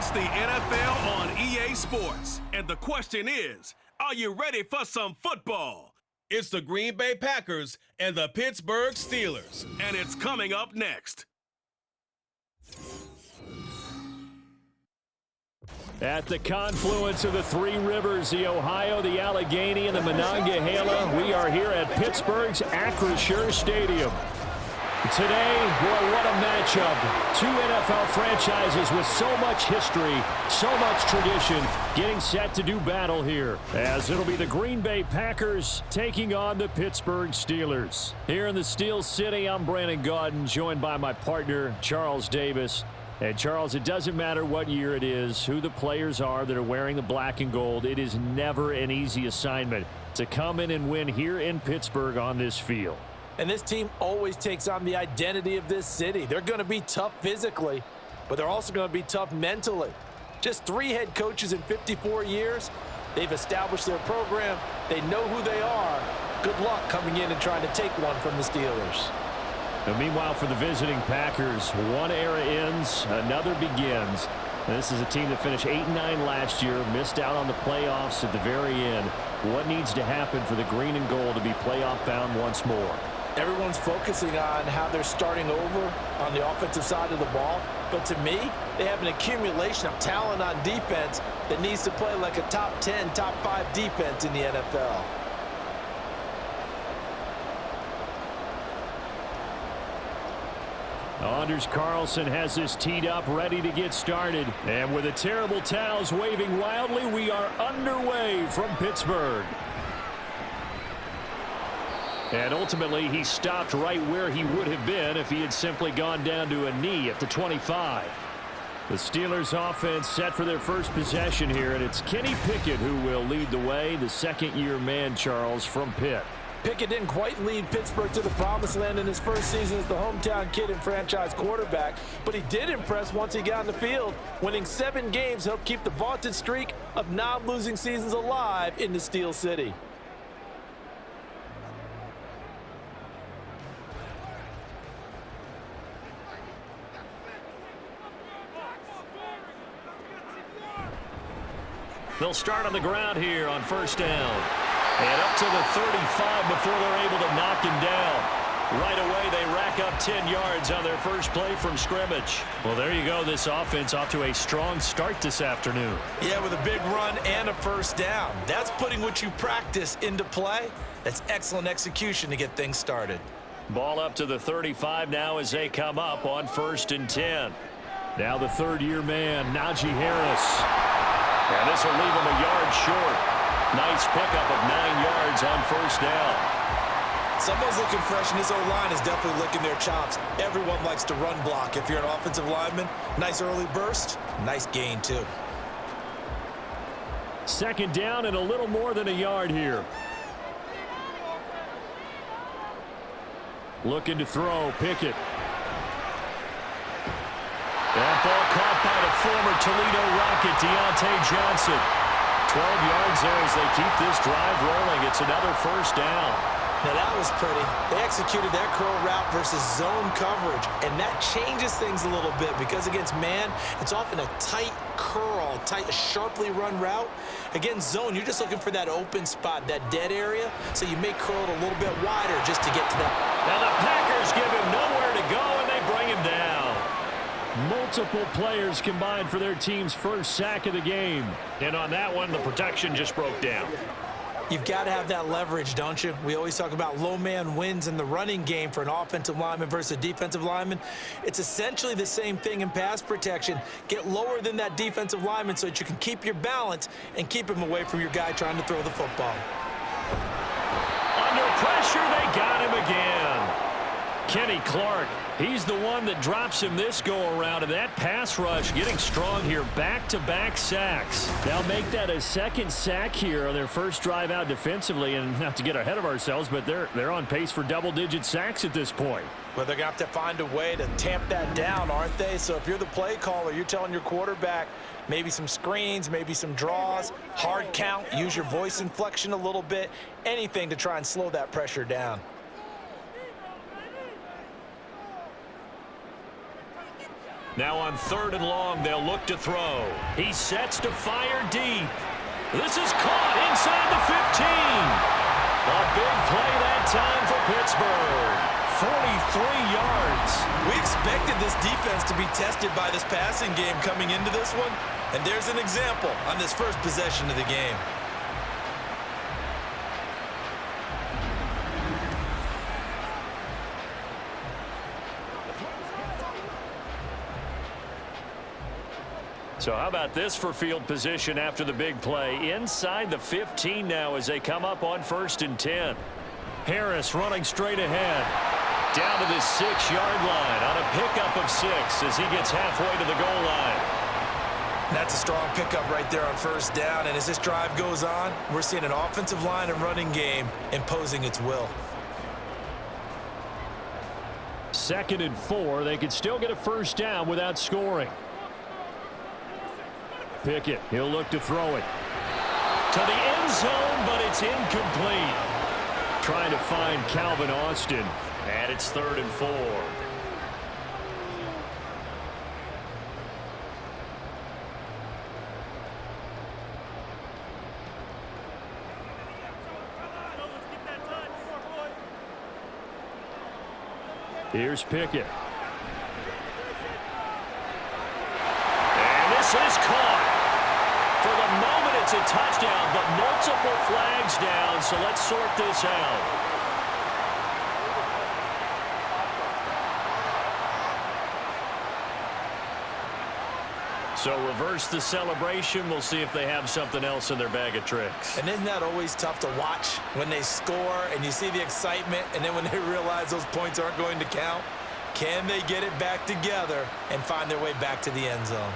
It's the NFL on EA Sports. And the question is, are you ready for some football? It's the Green Bay Packers and the Pittsburgh Steelers. And it's coming up next. At the confluence of the three rivers, the Ohio, the Allegheny, and the Monongahela, we are here at Pittsburgh's Acrisure Stadium. Today, boy, what a matchup. Two NFL franchises with so much history, so much tradition, getting set to do battle here, as it'll be the Green Bay Packers taking on the Pittsburgh Steelers. Here in the Steel City, I'm Brandon Gaudin, joined by my partner, Charles Davis. And Charles, it doesn't matter what year it is, who the players are that are wearing the black and gold. It is never an easy assignment to come in and win here in Pittsburgh on this field. And this team always takes on the identity of this city. They're going to be tough physically, but they're also going to be tough mentally. Just 3 head coaches in 54 years. They've established their program. They know who they are. Good luck coming in and trying to take one from the Steelers. Now, meanwhile, for the visiting Packers, one era ends, another begins. And this is a team that finished 8-9 last year, missed out on the playoffs at the very end. What needs to happen for the green and gold to be playoff bound once more? Everyone's focusing on how they're starting over on the offensive side of the ball. But to me, they have an accumulation of talent on defense that needs to play like a top 10, top 5 defense in the NFL. Anders Carlson has this teed up, ready to get started. And with the terrible towels waving wildly, we are underway from Pittsburgh. And ultimately, he stopped right where he would have been if he had simply gone down to a knee at the 25. The Steelers offense set for their first possession here, and it's Kenny Pickett who will lead the way, the second-year man, Charles, from Pitt. Pickett didn't quite lead Pittsburgh to the promised land in his first season as the hometown kid and franchise quarterback, but he did impress once he got on the field. Winning 7 games helped keep the vaunted streak of non-losing seasons alive in the Steel City. They'll start on the ground here on first down. And up to the 35 before they're able to knock him down. Right away, they rack up 10 yards on their first play from scrimmage. Well, there you go. This offense off to a strong start this afternoon. Yeah, with a big run and a first down. That's putting what you practice into play. That's excellent execution to get things started. Ball up to the 35 now as they come up on 1st and 10. Now the third-year man, Najee Harris. And this will leave him a yard short. Nice pickup of 9 yards on first down. Someone's looking fresh, and his O-line is definitely licking their chops. Everyone likes to run block. If you're an offensive lineman, nice early burst, nice gain too. Second down and a little more than a yard here. Looking to throw, Pickett. That ball caught by the former Toledo Rocket, Deontay Johnson. 12 yards there as they keep this drive rolling. It's another first down. Now that was pretty. They executed that curl route versus zone coverage, and that changes things a little bit because against man, it's often a tight curl, tight, sharply run route. Against zone, you're just looking for that open spot, that dead area, so you may curl it a little bit wider just to get to that. Now the Packers give him nowhere to go, and they bring him down. Multiple players combined for their team's first sack of the game. And on that one, the protection just broke down. You've got to have that leverage, don't you? We always talk about low man wins in the running game for an offensive lineman versus a defensive lineman. It's essentially the same thing in pass protection. Get lower than that defensive lineman so that you can keep your balance and keep him away from your guy trying to throw the football. Under pressure, they got him again. Kenny Clark, he's the one that drops him this go-around, and that pass rush getting strong here. Back-to-back sacks. They'll make that a second sack here on their first drive out defensively, and not to get ahead of ourselves, but they're on pace for double-digit sacks at this point. Well, they're going to have to find a way to tamp that down, aren't they? So if you're the play caller, you're telling your quarterback maybe some screens, maybe some draws, hard count, use your voice inflection a little bit, anything to try and slow that pressure down. Now on 3rd and long, they'll look to throw. He sets to fire deep. This is caught inside the 15. A big play that time for Pittsburgh. 43 yards. We expected this defense to be tested by this passing game coming into this one, and there's an example on this first possession of the game. So how about this for field position after the big play? Inside the 15 now as they come up on 1st and 10. Harris running straight ahead. Down to the 6-yard line on a pickup of 6 as he gets halfway to the goal line. That's a strong pickup right there on 1st down, and as this drive goes on, we're seeing an offensive line and running game imposing its will. 2nd and 4. They could still get a 1st down without scoring. Pickett, he'll look to throw it. To the end zone, but it's incomplete. Trying to find Calvin Austin, and it's 3rd and 4. Here's Pickett. And this is caught. For the moment, it's a touchdown, but multiple flags down, so let's sort this out. So reverse the celebration. We'll see if they have something else in their bag of tricks. And isn't that always tough to watch when they score and you see the excitement, and then when they realize those points aren't going to count? Can they get it back together and find their way back to the end zone?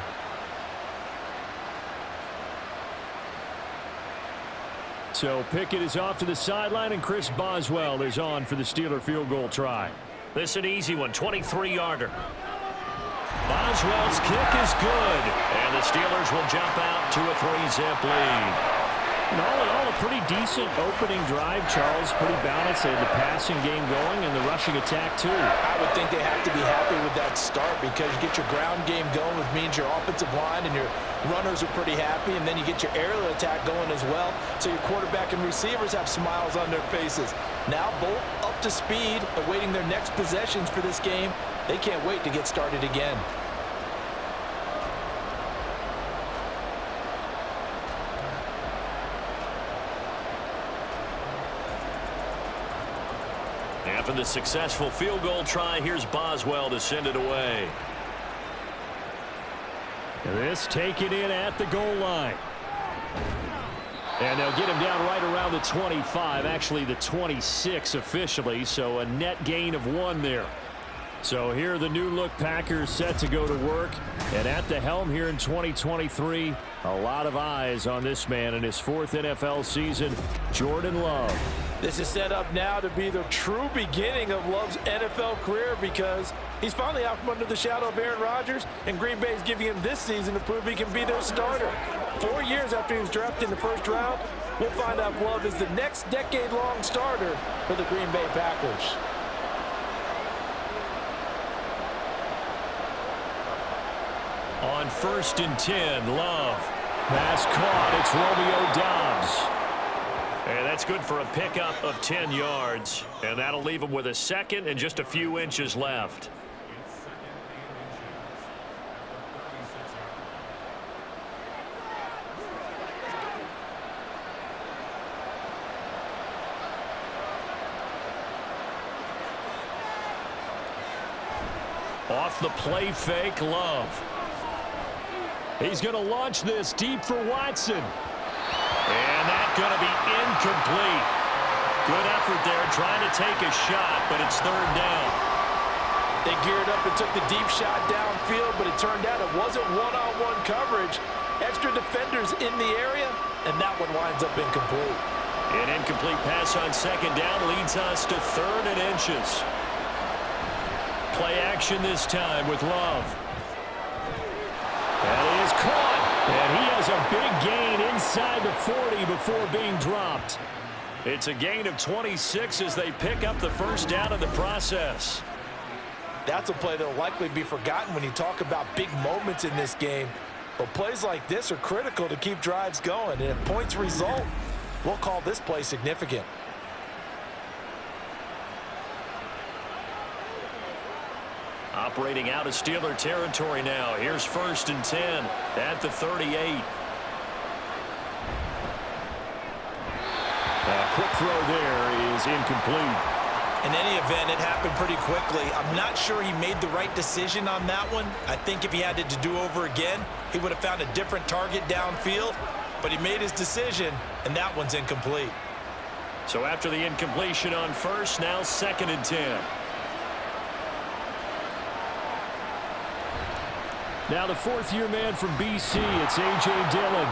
So Pickett is off to the sideline, and Chris Boswell is on for the Steeler field goal try. This is an easy one, 23-yarder. Boswell's kick is good, and the Steelers will jump out to a 3-zip lead. And all in all, a pretty decent opening drive, Charles. Pretty balanced. They had the passing game going and the rushing attack, too. I would think they have to be happy with that start because you get your ground game going, which means your offensive line and your runners are pretty happy, and then you get your aerial attack going as well. So your quarterback and receivers have smiles on their faces. Now both up to speed, awaiting their next possessions for this game. They can't wait to get started again. After the successful field goal try, here's Boswell to send it away. This taken in at the goal line. And they'll get him down right around the 25, actually the 26 officially, so a net gain of 1 there. So here are the new-look Packers set to go to work. And at the helm here in 2023, a lot of eyes on this man in his 4th NFL season, Jordan Love. This is set up now to be the true beginning of Love's NFL career because he's finally out from under the shadow of Aaron Rodgers, and Green Bay is giving him this season to prove he can be their starter. 4 years after he was drafted in the 1st round, we'll find out if Love is the next decade-long starter for the Green Bay Packers. On 1st and 10, Love. Pass caught. It's Romeo Doubs. And that's good for a pickup of 10 yards. And that'll leave him with a 2nd and just a few inches left. Off the play fake, Love. He's going to launch this deep for Watson. And that's going to be incomplete. Good effort there trying to take a shot, but it's 3rd down. They geared up and took the deep shot downfield, but it turned out it wasn't one-on-one coverage. Extra defenders in the area, and that one winds up incomplete. An incomplete pass on 2nd down leads us to 3rd and inches. Play action this time with Love. That is caught. And he has a big gain inside the 40 before being dropped. It's a gain of 26 as they pick up the 1st down in the process. That's a play that will likely be forgotten when you talk about big moments in this game. But plays like this are critical to keep drives going. And if points result, we'll call this play significant. Operating out of Steeler territory now. Here's 1st and 10 at the 38. A quick throw there is incomplete. In any event, it happened pretty quickly. I'm not sure he made the right decision on that one. I think if he had it to do over again, he would have found a different target downfield. But he made his decision, and that one's incomplete. So after the incompletion on 1st, now 2nd and 10. Now the 4th-year man from BC, it's A.J. Dillon.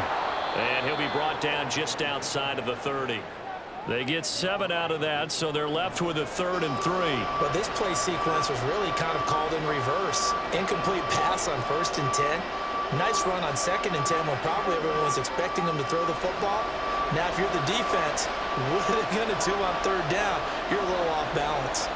And he'll be brought down just outside of the 30. They get 7 out of that, so they're left with a 3rd and 3. But this play sequence was really kind of called in reverse. Incomplete pass on 1st and 10. Nice run on 2nd and 10 when probably everyone was expecting them to throw the football. Now, if you're the defense, what are they going to do on 3rd down? You're a little off balance.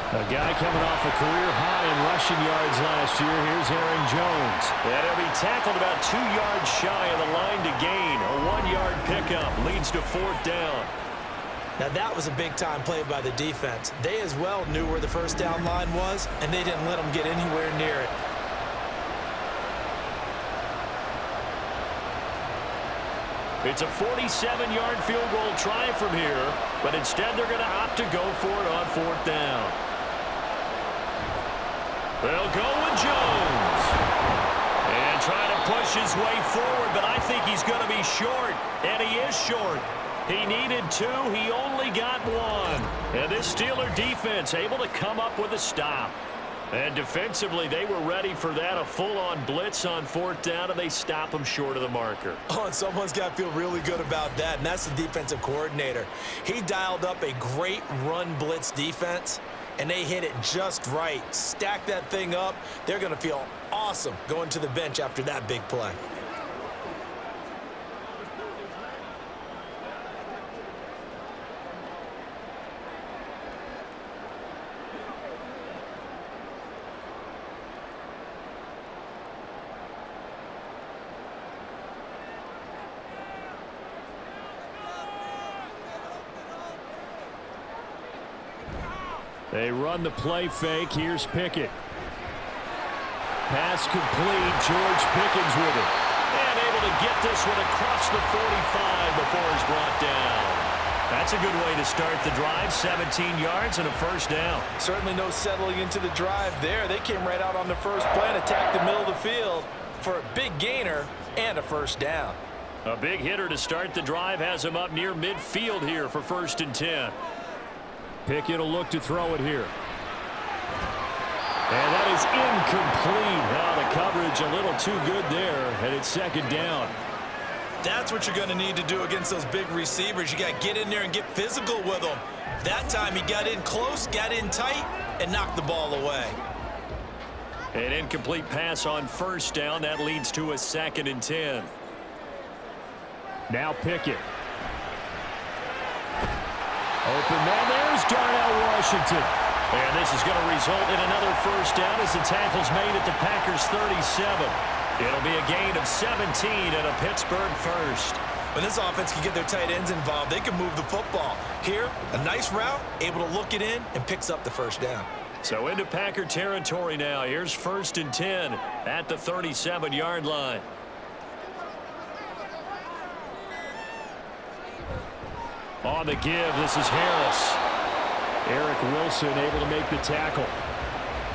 A guy coming off a career high in rushing yards last year. Here's Aaron Jones. And he'll be tackled about 2 yards shy of the line to gain. A 1-yard pickup leads to 4th down. Now that was a big-time play by the defense. They as well knew where the 1st down line was, and they didn't let them get anywhere near it. It's a 47-yard field goal try from here, but instead they're going to opt to go for it on 4th down. They'll go with Jones. And trying to push his way forward, but I think he's going to be short. And he is short. He needed 2. He only got 1. And this Steeler defense able to come up with a stop. And defensively, they were ready for that. A full-on blitz on 4th down, and they stop him short of the marker. Oh, and someone's got to feel really good about that, and that's the defensive coordinator. He dialed up a great run blitz defense, and they hit it just right. Stack that thing up. They're going to feel awesome going to the bench after that big play. They run the play fake. Here's Pickett. Pass complete. George Pickens with it. And able to get this one across the 45 before he's brought down. That's a good way to start the drive. 17 yards and a 1st down. Certainly no settling into the drive there. They came right out on the first play and attacked the middle of the field for a big gainer and a 1st down. A big hitter to start the drive has him up near midfield here for 1st and 10. Pickett will look to throw it here. And that is incomplete. Now the coverage a little too good there, and it's 2nd down. That's what you're going to need to do against those big receivers. You got to get in there and get physical with them. That time he got in close, got in tight, and knocked the ball away. An incomplete pass on 1st down. That leads to a 2nd and 10. Now Pickett. Open man, there's Darnell Washington. And this is going to result in another 1st down as the tackle's made at the Packers 37. It'll be a gain of 17 and a Pittsburgh 1st. When this offense can get their tight ends involved, they can move the football. Here, a nice route, able to look it in, and picks up the 1st down. So into Packer territory now. Here's 1st and 10 at the 37-yard line. On the give, this is Harris. Eric Wilson able to make the tackle.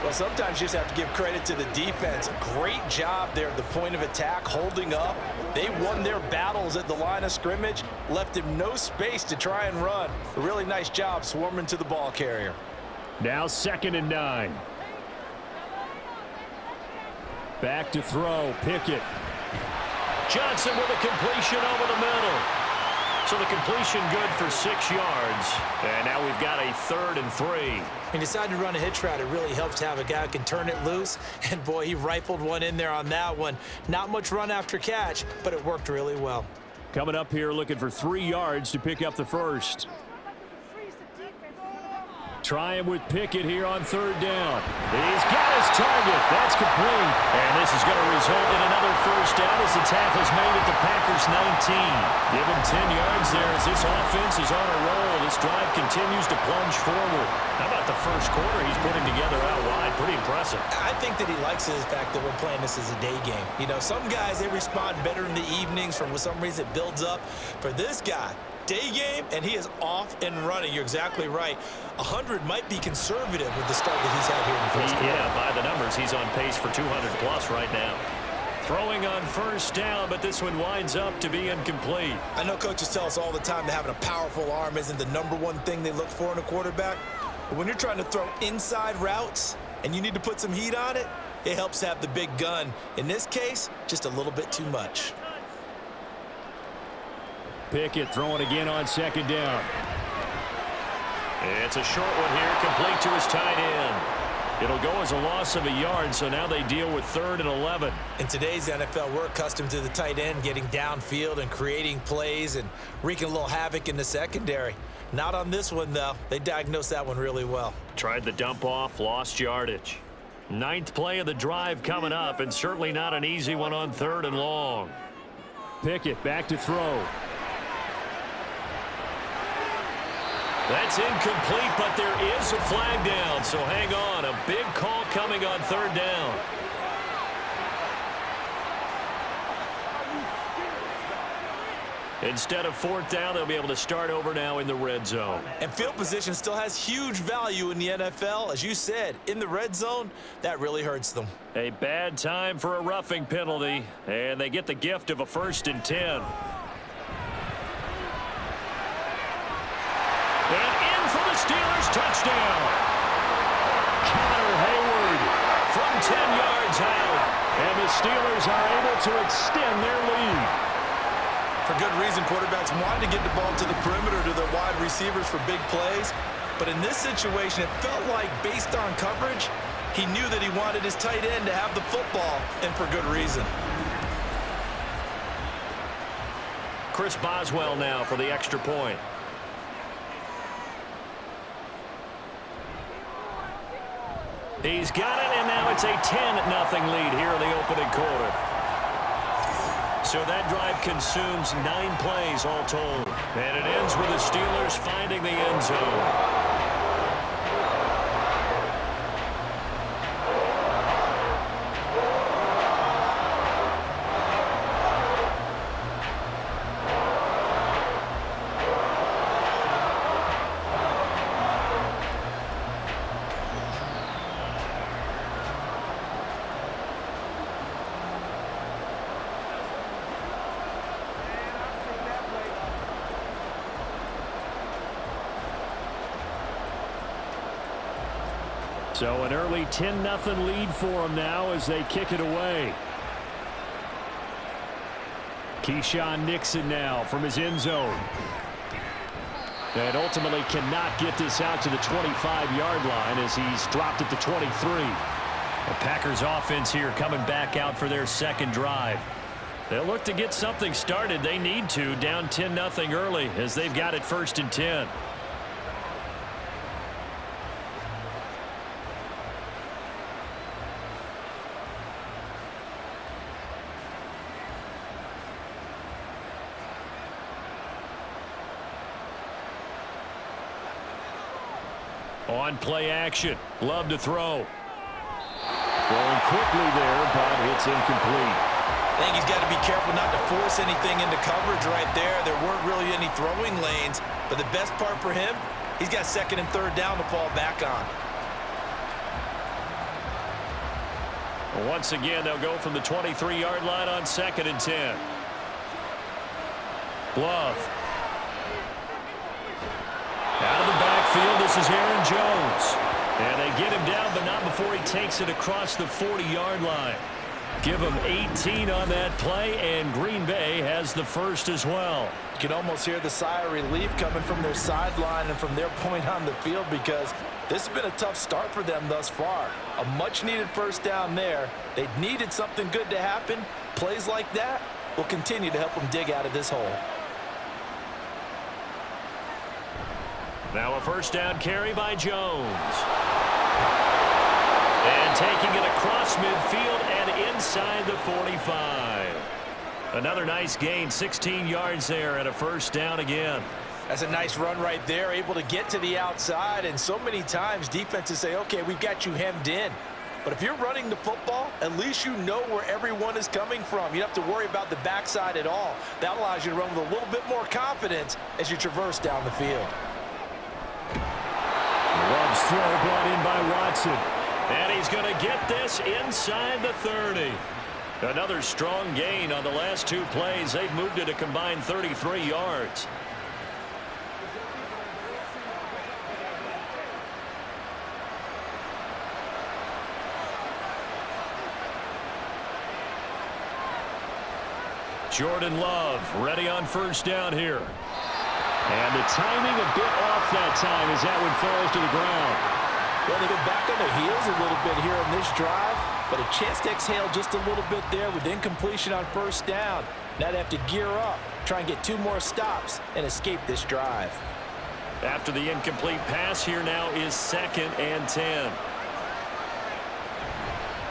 Well, sometimes you just have to give credit to the defense. Great job there at the point of attack, holding up. They won their battles at the line of scrimmage, left him no space to try and run. A really nice job swarming to the ball carrier. Now 2nd and 9. Back to throw, Pickett. Johnson with a completion over the middle. So the completion good for 6 yards. And now we've got a 3rd and 3. When you decide to run a hitch route, it really helps to have a guy who can turn it loose. And, boy, he rifled one in there on that one. Not much run after catch, but it worked really well. Coming up here looking for 3 yards to pick up the 1st. Trying with Pickett here on third down. He's got his target. That's complete. And this is going to result in another first down as the tackle's made at the Packers' 19. Give him 10 yards there as this offense is on a roll. This drive continues to plunge forward. How about the first quarter he's putting together out wide? Pretty impressive. I think that he likes the fact that we're playing this as a day game. You know, some guys, they respond better in the evenings. For some reason, it builds up. For this guy, day game, and he is off and running. You're exactly right. 100 might be conservative with the start that he's had here in the first quarter. Yeah, by the numbers, he's on pace for 200+ right now. Throwing on first down, but this one winds up to be incomplete. I know coaches tell us all the time that having a powerful arm isn't the #1 thing they look for in a quarterback. But when you're trying to throw inside routes and you need to put some heat on it, it helps to have the big gun. In this case, just a little bit too much. Pickett throwing again on second down. It's a short one here, complete to his tight end. It'll go as a loss of a yard, so now they deal with 3rd and 11. In today's NFL, we're accustomed to the tight end getting downfield and creating plays and wreaking a little havoc in the secondary. Not on this one, though. They diagnosed that one really well. Tried the dump off, lost yardage. 9th play of the drive coming up, and certainly not an easy one on 3rd and long. Pickett back to throw. That's incomplete, but there is a flag down, so hang on. A big call coming on 3rd down. Instead of 4th down, they'll be able to start over now in the red zone. And field position still has huge value in the NFL. As you said, in the red zone, that really hurts them. A bad time for a roughing penalty, and they get the gift of a 1st and 10. And in for the Steelers, touchdown. Connor Hayward from 10 yards out. And the Steelers are able to extend their lead. For good reason, quarterbacks wanted to get the ball to the perimeter to their wide receivers for big plays. But in this situation, it felt like based on coverage, he knew that he wanted his tight end to have the football, and for good reason. Chris Boswell now for the extra point. He's got it, and now it's a 10-0 lead here in the opening quarter. So that drive consumes 9 plays all told. And it ends with the Steelers finding the end zone. So an early 10-0 lead for them now as they kick it away. Keyshawn Nixon now from his end zone. And ultimately cannot get this out to the 25-yard line as he's dropped at the 23. The Packers offense here coming back out for their second drive. They'll look to get something started. They need to, down 10-0 early as they've got it 1st and 10. On play action. Love to throw. Throwing quickly there, but it's incomplete. I think he's got to be careful not to force anything into coverage right there. There weren't really any throwing lanes, but the best part for him, he's got 2nd and 3rd down to fall back on. Once again, they'll go from the 23-yard line on 2nd and 10. Love. Out of the backfield, this is Aaron Jones. And they get him down, but not before he takes it across the 40-yard line. Give him 18 on that play, and Green Bay has the first as well. You can almost hear the sigh of relief coming from their sideline and from their point on the field because this has been a tough start for them thus far. A much-needed first down there. They needed something good to happen. Plays like that will continue to help them dig out of this hole. Now a first down carry by Jones. And taking it across midfield and inside the 45. Another nice gain, 16 yards there and a first down again. That's a nice run right there, able to get to the outside. And so many times defenses say, okay, we've got you hemmed in. But if you're running the football, at least you know where everyone is coming from. You don't have to worry about the backside at all. That allows you to run with a little bit more confidence as you traverse down the field. Love's throw brought in by Watson. And he's going to get this inside the 30. Another strong gain on the last two plays. They've moved it a combined 33 yards. Jordan Love ready on first down here. And the timing a bit off that time as that one falls to the ground. Well, they get back on their heels a little bit here on this drive, but a chance to exhale just a little bit there with incompletion on first down. Now they have to gear up, try and get 2 more stops and escape this drive. After the incomplete pass, here now is 2nd and 10.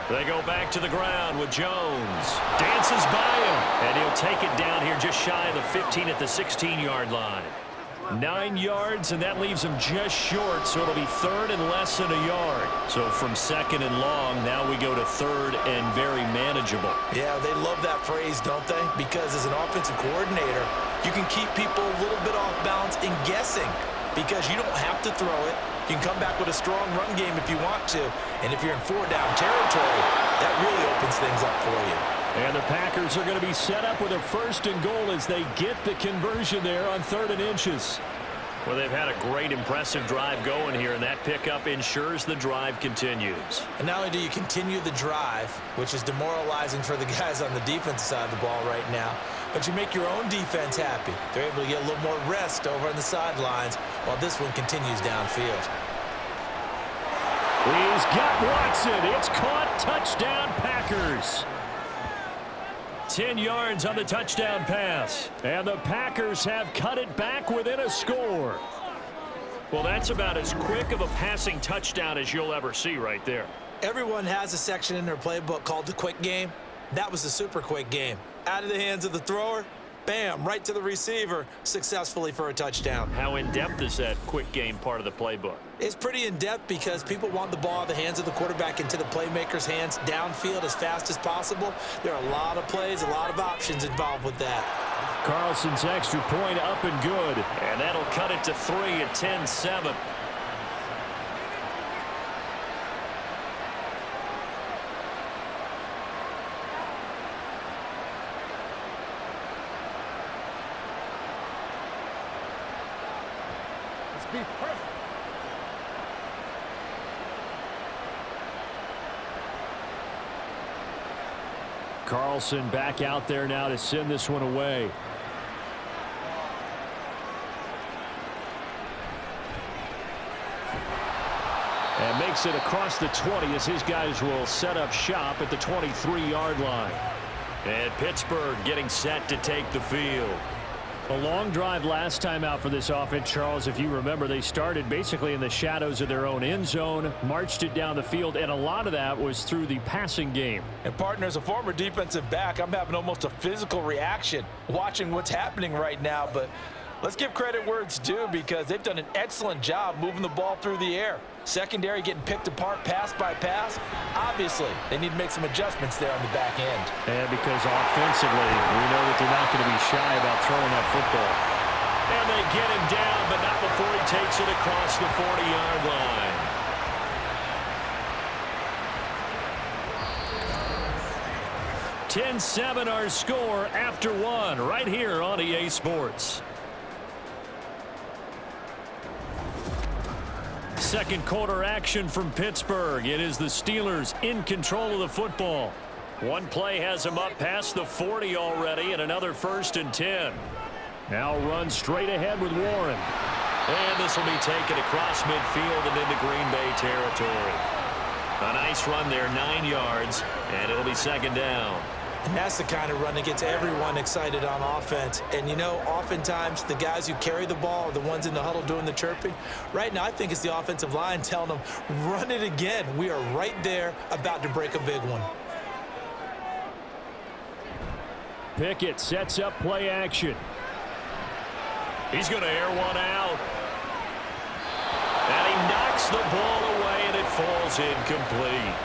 They go back to the ground with Jones. Dances by him, and he'll take it down here just shy of the 15 at the 16-yard line. 9 yards, and that leaves him just short, so it'll be 3rd and less than a yard. So from 2nd and long, now we go to 3rd and very manageable. Yeah, they love that phrase, don't they? Because as an offensive coordinator, you can keep people a little bit off balance and guessing because you don't have to throw it. You can come back with a strong run game if you want to. And if you're in 4-down territory, that really opens things up for you. And the Packers are going to be set up with a 1st and goal as they get the conversion there on 3rd and inches. Well, they've had a great, impressive drive going here, and that pickup ensures the drive continues. And not only do you continue the drive, which is demoralizing for the guys on the defensive side of the ball right now, but you make your own defense happy. They're able to get a little more rest over on the sidelines while this one continues downfield. He's got Watson. It's caught. Touchdown, Packers. 10 yards on the touchdown pass. And the Packers have cut it back within a score. Well, that's about as quick of a passing touchdown as you'll ever see right there. Everyone has a section in their playbook called the quick game. That was the super quick game. Out of the hands of the thrower, bam, right to the receiver, successfully for a touchdown. How in-depth is that quick game part of the playbook? It's pretty in-depth because people want the ball out of the hands of the quarterback into the playmaker's hands downfield as fast as possible. There are a lot of plays, a lot of options involved with that. Carlson's extra point up and good. And that'll cut it to 3 at 10-7. Carlson back out there now to send this one away. And makes it across the 20 as his guys will set up shop at the 23-yard line. And Pittsburgh getting set to take the field. A long drive last time out for this offense, Charles. If you remember, they started basically in the shadows of their own end zone, marched it down the field, and a lot of that was through the passing game. And partner, as a former defensive back, I'm having almost a physical reaction watching what's happening right now. But let's give credit where it's due because they've done an excellent job moving the ball through the air. Secondary getting picked apart pass by pass. Obviously, they need to make some adjustments there on the back end. And because offensively, we know that they're not going to be shy about throwing that football. And they get him down, but not before he takes it across the 40-yard line. (10-7) our score after one right here on EA Sports. Second quarter action from Pittsburgh. It is the Steelers in control of the football. One play has them up past the 40 already and another 1st and 10. Now run straight ahead with Warren. And this will be taken across midfield and into Green Bay territory. A nice run there, 9 yards, and it'll be 2nd down. And that's the kind of run that gets everyone excited on offense. And, you know, oftentimes the guys who carry the ball are the ones in the huddle doing the chirping. Right now, I think it's the offensive line telling them, run it again. We are right there about to break a big one. Pickett sets up play action. He's going to air one out. And he knocks the ball away, and it falls incomplete.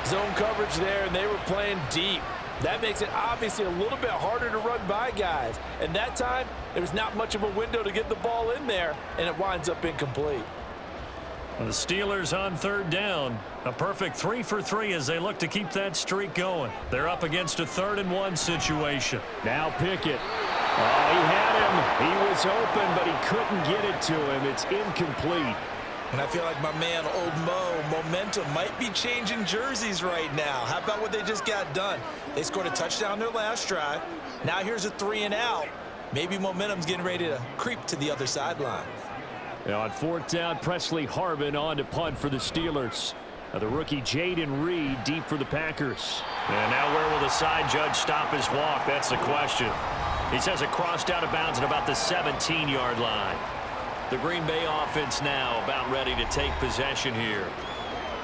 Zone coverage there, and they were playing deep. That makes it obviously a little bit harder to run by guys. And that time, there was not much of a window to get the ball in there, and it winds up incomplete. The Steelers on third down. A perfect 3 for 3 as they look to keep that streak going. They're up against a 3rd-and-1 situation. Now Pickett. Oh, he had him. He was open, but he couldn't get it to him. It's incomplete. And I feel like my man, Old Mo, momentum might be changing jerseys right now. How about what they just got done? They scored a touchdown their last drive. Now here's a 3-and-out. Maybe momentum's getting ready to creep to the other sideline. Now on 4th down, Presley Harvin on to punt for the Steelers. Now the rookie Jaden Reed deep for the Packers. And now where will the side judge stop his walk? That's the question. He says it crossed out of bounds at about the 17-yard line. The Green Bay offense now about ready to take possession here.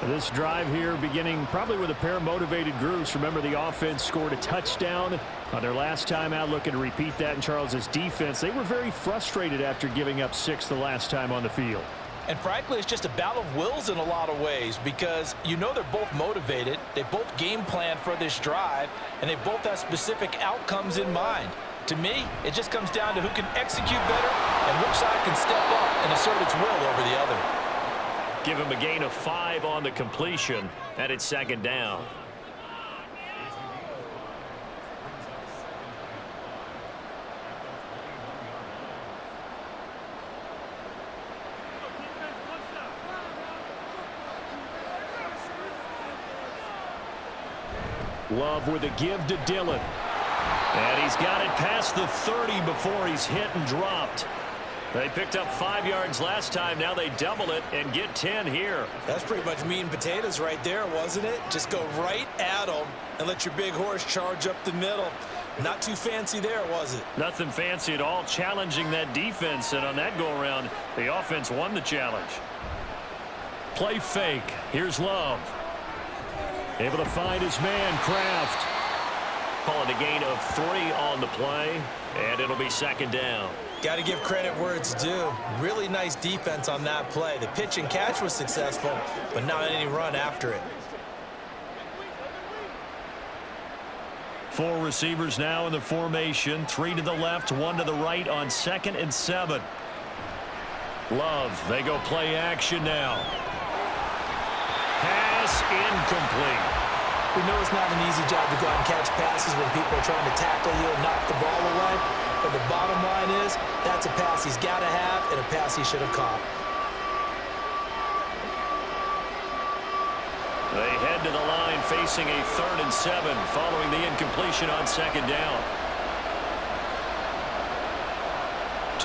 This drive here beginning probably with a pair of motivated groups. Remember, the offense scored a touchdown on their last time out, looking to repeat that in Charles's defense. They were very frustrated after giving up 6 the last time on the field. And frankly, it's just a battle of wills in a lot of ways because you know they're both motivated. They both game plan for this drive, and they both have specific outcomes in mind. To me, it just comes down to who can execute better and which side can step up and assert its will over the other. Give him a gain of 5 on the completion, and it's 2nd down. Love with a give to Dillon. And he's got it past the 30 before he's hit and dropped. They picked up 5 yards last time. Now they double it and get 10 here. That's pretty much meat and potatoes right there, wasn't it? Just go right at them and let your big horse charge up the middle. Not too fancy there, was it? Nothing fancy at all, challenging that defense. And on that go-around, the offense won the challenge. Play fake. Here's Love. Able to find his man, Kraft. Calling a gain of 3 on the play, and it'll be 2nd down. Got to give credit where it's due. Really nice defense on that play. The pitch and catch was successful, but not any run after it. 4 receivers now in the formation. 3 to the left, 1 to the right on 2nd and 7. Love, they go play action now. Pass incomplete. We know it's not an easy job to go out and catch passes when people are trying to tackle you and knock the ball away. But the bottom line is, that's a pass he's got to have and a pass he should have caught. They head to the line facing a 3rd and 7 following the incompletion on 2nd down.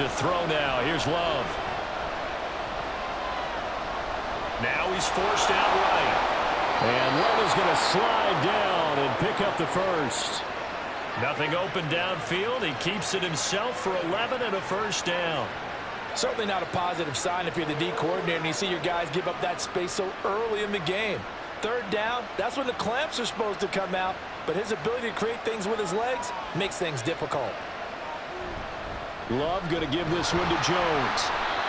To throw now. Here's Love. Now he's forced out right. And Love is going to slide down and pick up the first. Nothing open downfield. He keeps it himself for 11 and a 1st down. Certainly not a positive sign if you're the D coordinator and you see your guys give up that space so early in the game. 3rd down, that's when the clamps are supposed to come out, but his ability to create things with his legs makes things difficult. Love going to give this one to Jones.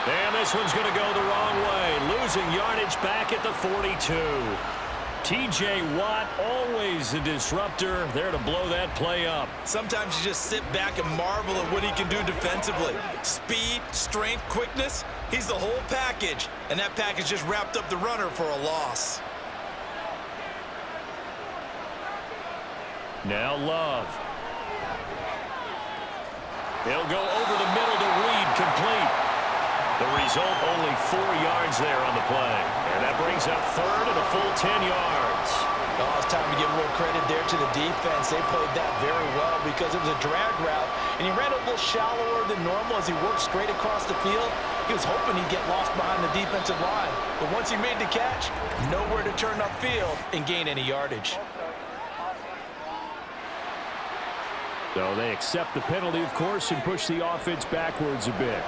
And this one's going to go the wrong way, losing yardage back at the 42. T.J. Watt, always a disruptor, there to blow that play up. Sometimes you just sit back and marvel at what he can do defensively. Speed, strength, quickness, he's the whole package. And that package just wrapped up the runner for a loss. Now Love. He'll go over the middle to Reed, complete. The result, only 4 yards there on the play. And that brings up 3rd and a full 10 yards. Oh, it's time to give a little credit there to the defense. They played that very well because it was a drag route, and he ran a little shallower than normal as he worked straight across the field. He was hoping he'd get lost behind the defensive line. But once he made the catch, nowhere to turn upfield and gain any yardage. So they accept the penalty, of course, and push the offense backwards a bit.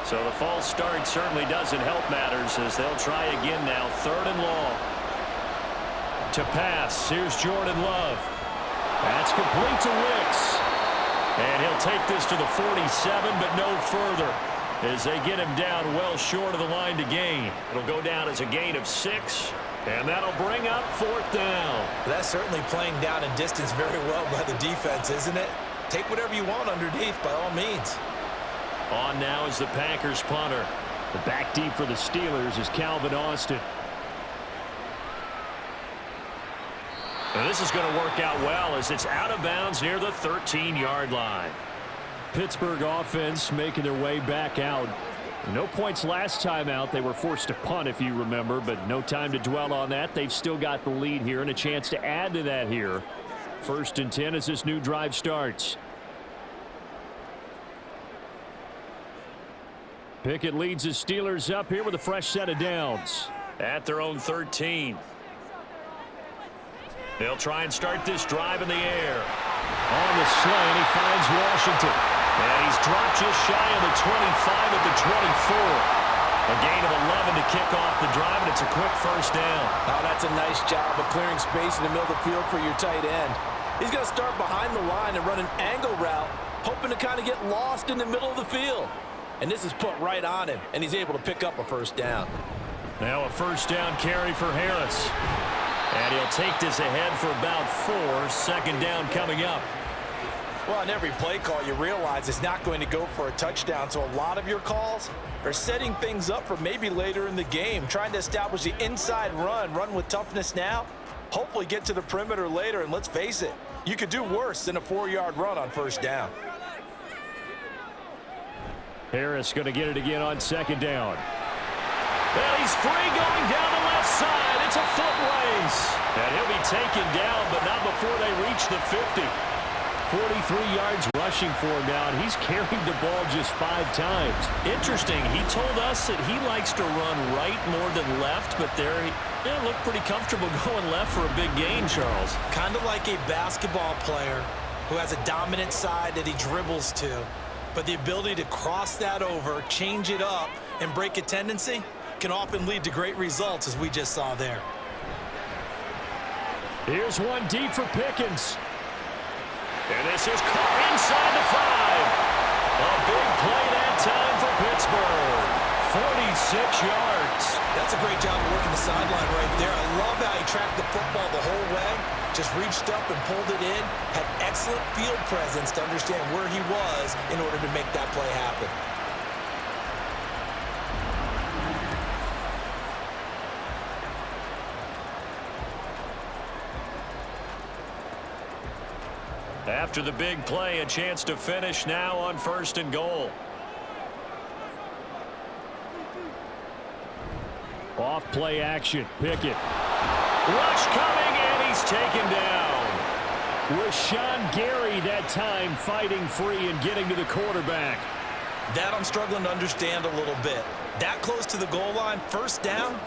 So the false start certainly doesn't help matters as they'll try again now. 3rd and long. To pass. Here's Jordan Love. That's complete to Wicks. And he'll take this to the 47, but no further as they get him down well short of the line to gain. It'll go down as a gain of 6, and that'll bring up 4th down. That's certainly playing down in distance very well by the defense, isn't it? Take whatever you want underneath by all means. On now is the Packers punter. The back deep for the Steelers is Calvin Austin. And this is going to work out well as it's out of bounds near the 13-yard line. Pittsburgh offense making their way back out. No points last time out. They were forced to punt, if you remember, but no time to dwell on that. They've still got the lead here and a chance to add to that here. 1st and 10 as this new drive starts. Pickett leads the Steelers up here with a fresh set of downs. At their own 13. They'll try and start this drive in the air. On the slant, he finds Washington. And he's dropped just shy of the 25 at the 24. A gain of 11 to kick off the drive, and it's a quick 1st down. Oh, that's a nice job of clearing space in the middle of the field for your tight end. He's going to start behind the line and run an angle route, hoping to kind of get lost in the middle of the field. And this is put right on him, and he's able to pick up a 1st down. Now a 1st down carry for Harris. And he'll take this ahead for about 4. 2nd down coming up. Well, in every play call, you realize it's not going to go for a touchdown. So a lot of your calls are setting things up for maybe later in the game, trying to establish the inside run with toughness now, hopefully get to the perimeter later. And let's face it, you could do worse than a 4-yard run on 1st down. Harris going to get it again on 2nd down. Well, he's free going down the left side. It's a foot race. And he'll be taken down, but not before they reach the 50. 43 yards rushing for him now, and he's carried the ball just 5 times. Interesting, he told us that he likes to run right more than left, but there he looked pretty comfortable going left for a big gain, Charles. Kind of like a basketball player who has a dominant side that he dribbles to, but the ability to cross that over, change it up, and break a tendency can often lead to great results, as we just saw there. Here's one deep for Pickens. And this is caught inside the 5. A big play that time for Pittsburgh. 46 yards. That's a great job of working the sideline right there. I love how he tracked the football the whole way. Just reached up and pulled it in. Had excellent field presence to understand where he was in order to make that play happen. After the big play, a chance to finish now on 1st and goal. Off play action. Pickett. Rush coming, and he's taken down. Rashawn Gary that time fighting free and getting to the quarterback. That I'm struggling to understand a little bit. That close to the goal line, 1st down,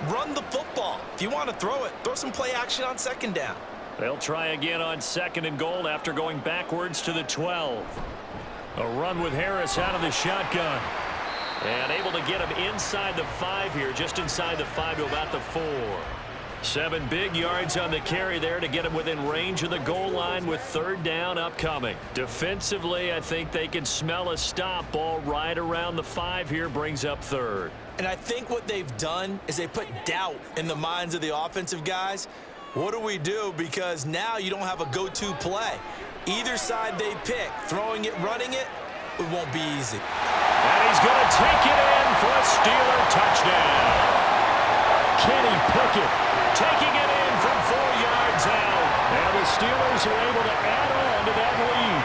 run the football. If you want to throw it, throw some play action on 2nd down. They'll try again on 2nd and goal after going backwards to the 12. A run with Harris out of the shotgun. And able to get him inside the 5 here, just inside the 5 to about the 4. 7 big yards on the carry there to get him within range of the goal line with 3rd down upcoming. Defensively, I think they can smell a stop. Ball right around the 5 here brings up 3rd. And I think what they've done is they put doubt in the minds of the offensive guys. What do we do? Because now you don't have a go-to play. Either side they pick, throwing it, running it, it won't be easy. And he's going to take it in for a Steeler touchdown. Kenny Pickett taking it in from 4 yards out. And the Steelers are able to add on to that lead.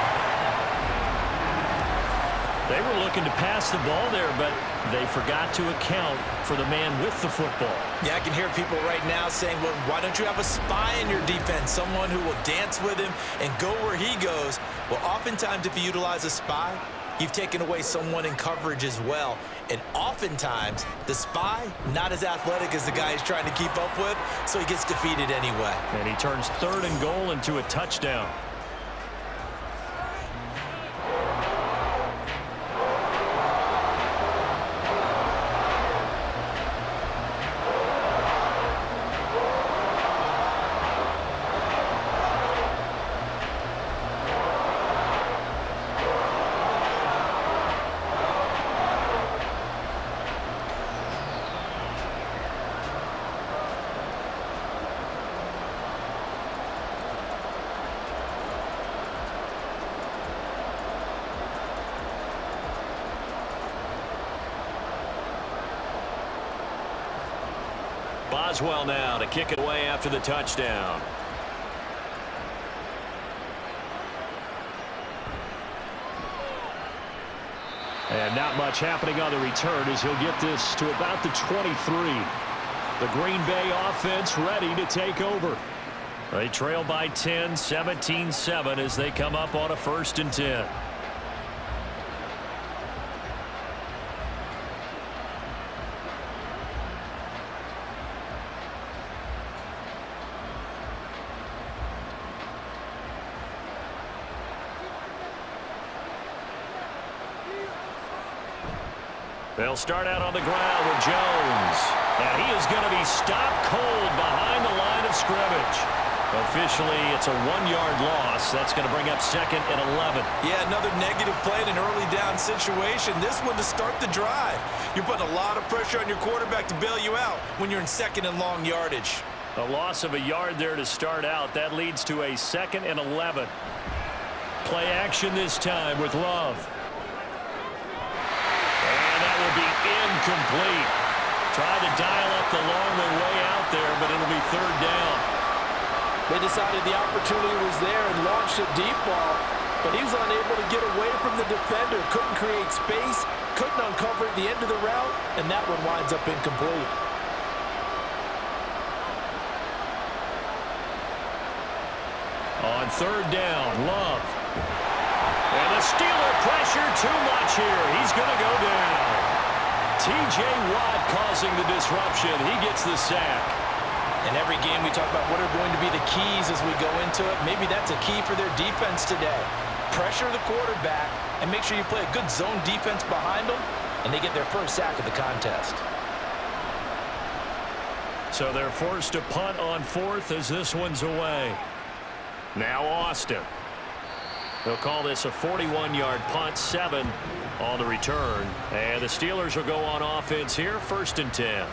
They were looking to pass the ball there, but they forgot to account for the man with the football. Yeah, I can hear people right now saying, well, why don't you have a spy in your defense, someone who will dance with him and go where he goes? Well, oftentimes if you utilize a spy, you've taken away someone in coverage as well. And oftentimes, the spy, not as athletic as the guy he's trying to keep up with, so he gets defeated anyway. And he turns 3rd and goal into a touchdown. Boswell now to kick it away after the touchdown. And not much happening on the return as he'll get this to about the 23. The Green Bay offense ready to take over. They trail by 10, 17-7 as they come up on a 1st and 10. They'll start out on the ground with Jones. And he is going to be stopped cold behind the line of scrimmage. Officially, it's a 1-yard loss. That's going to bring up 2nd and 11. Yeah, another negative play in an early down situation. This one to start the drive. You're putting a lot of pressure on your quarterback to bail you out when you're in 2nd and long yardage. A loss of a yard there to start out. That leads to a 2nd and 11. Play action this time with Love. Will be incomplete. Tried to dial up the long way out there, but it'll be 3rd down. They decided the opportunity was there and launched a deep ball, but he was unable to get away from the defender. Couldn't create space, couldn't uncover at the end of the route, and that one winds up incomplete. On 3rd down, Love. And the Steeler pressure too much here. He's going to go down. T.J. Watt causing the disruption. He gets the sack. In every game we talk about what are going to be the keys as we go into it. Maybe that's a key for their defense today. Pressure the quarterback and make sure you play a good zone defense behind them, and they get their first sack of the contest. So they're forced to punt on 4th as this one's away. Now Austin. They'll call this a 41-yard punt, 7 on the return. And the Steelers will go on offense here, 1st and 10.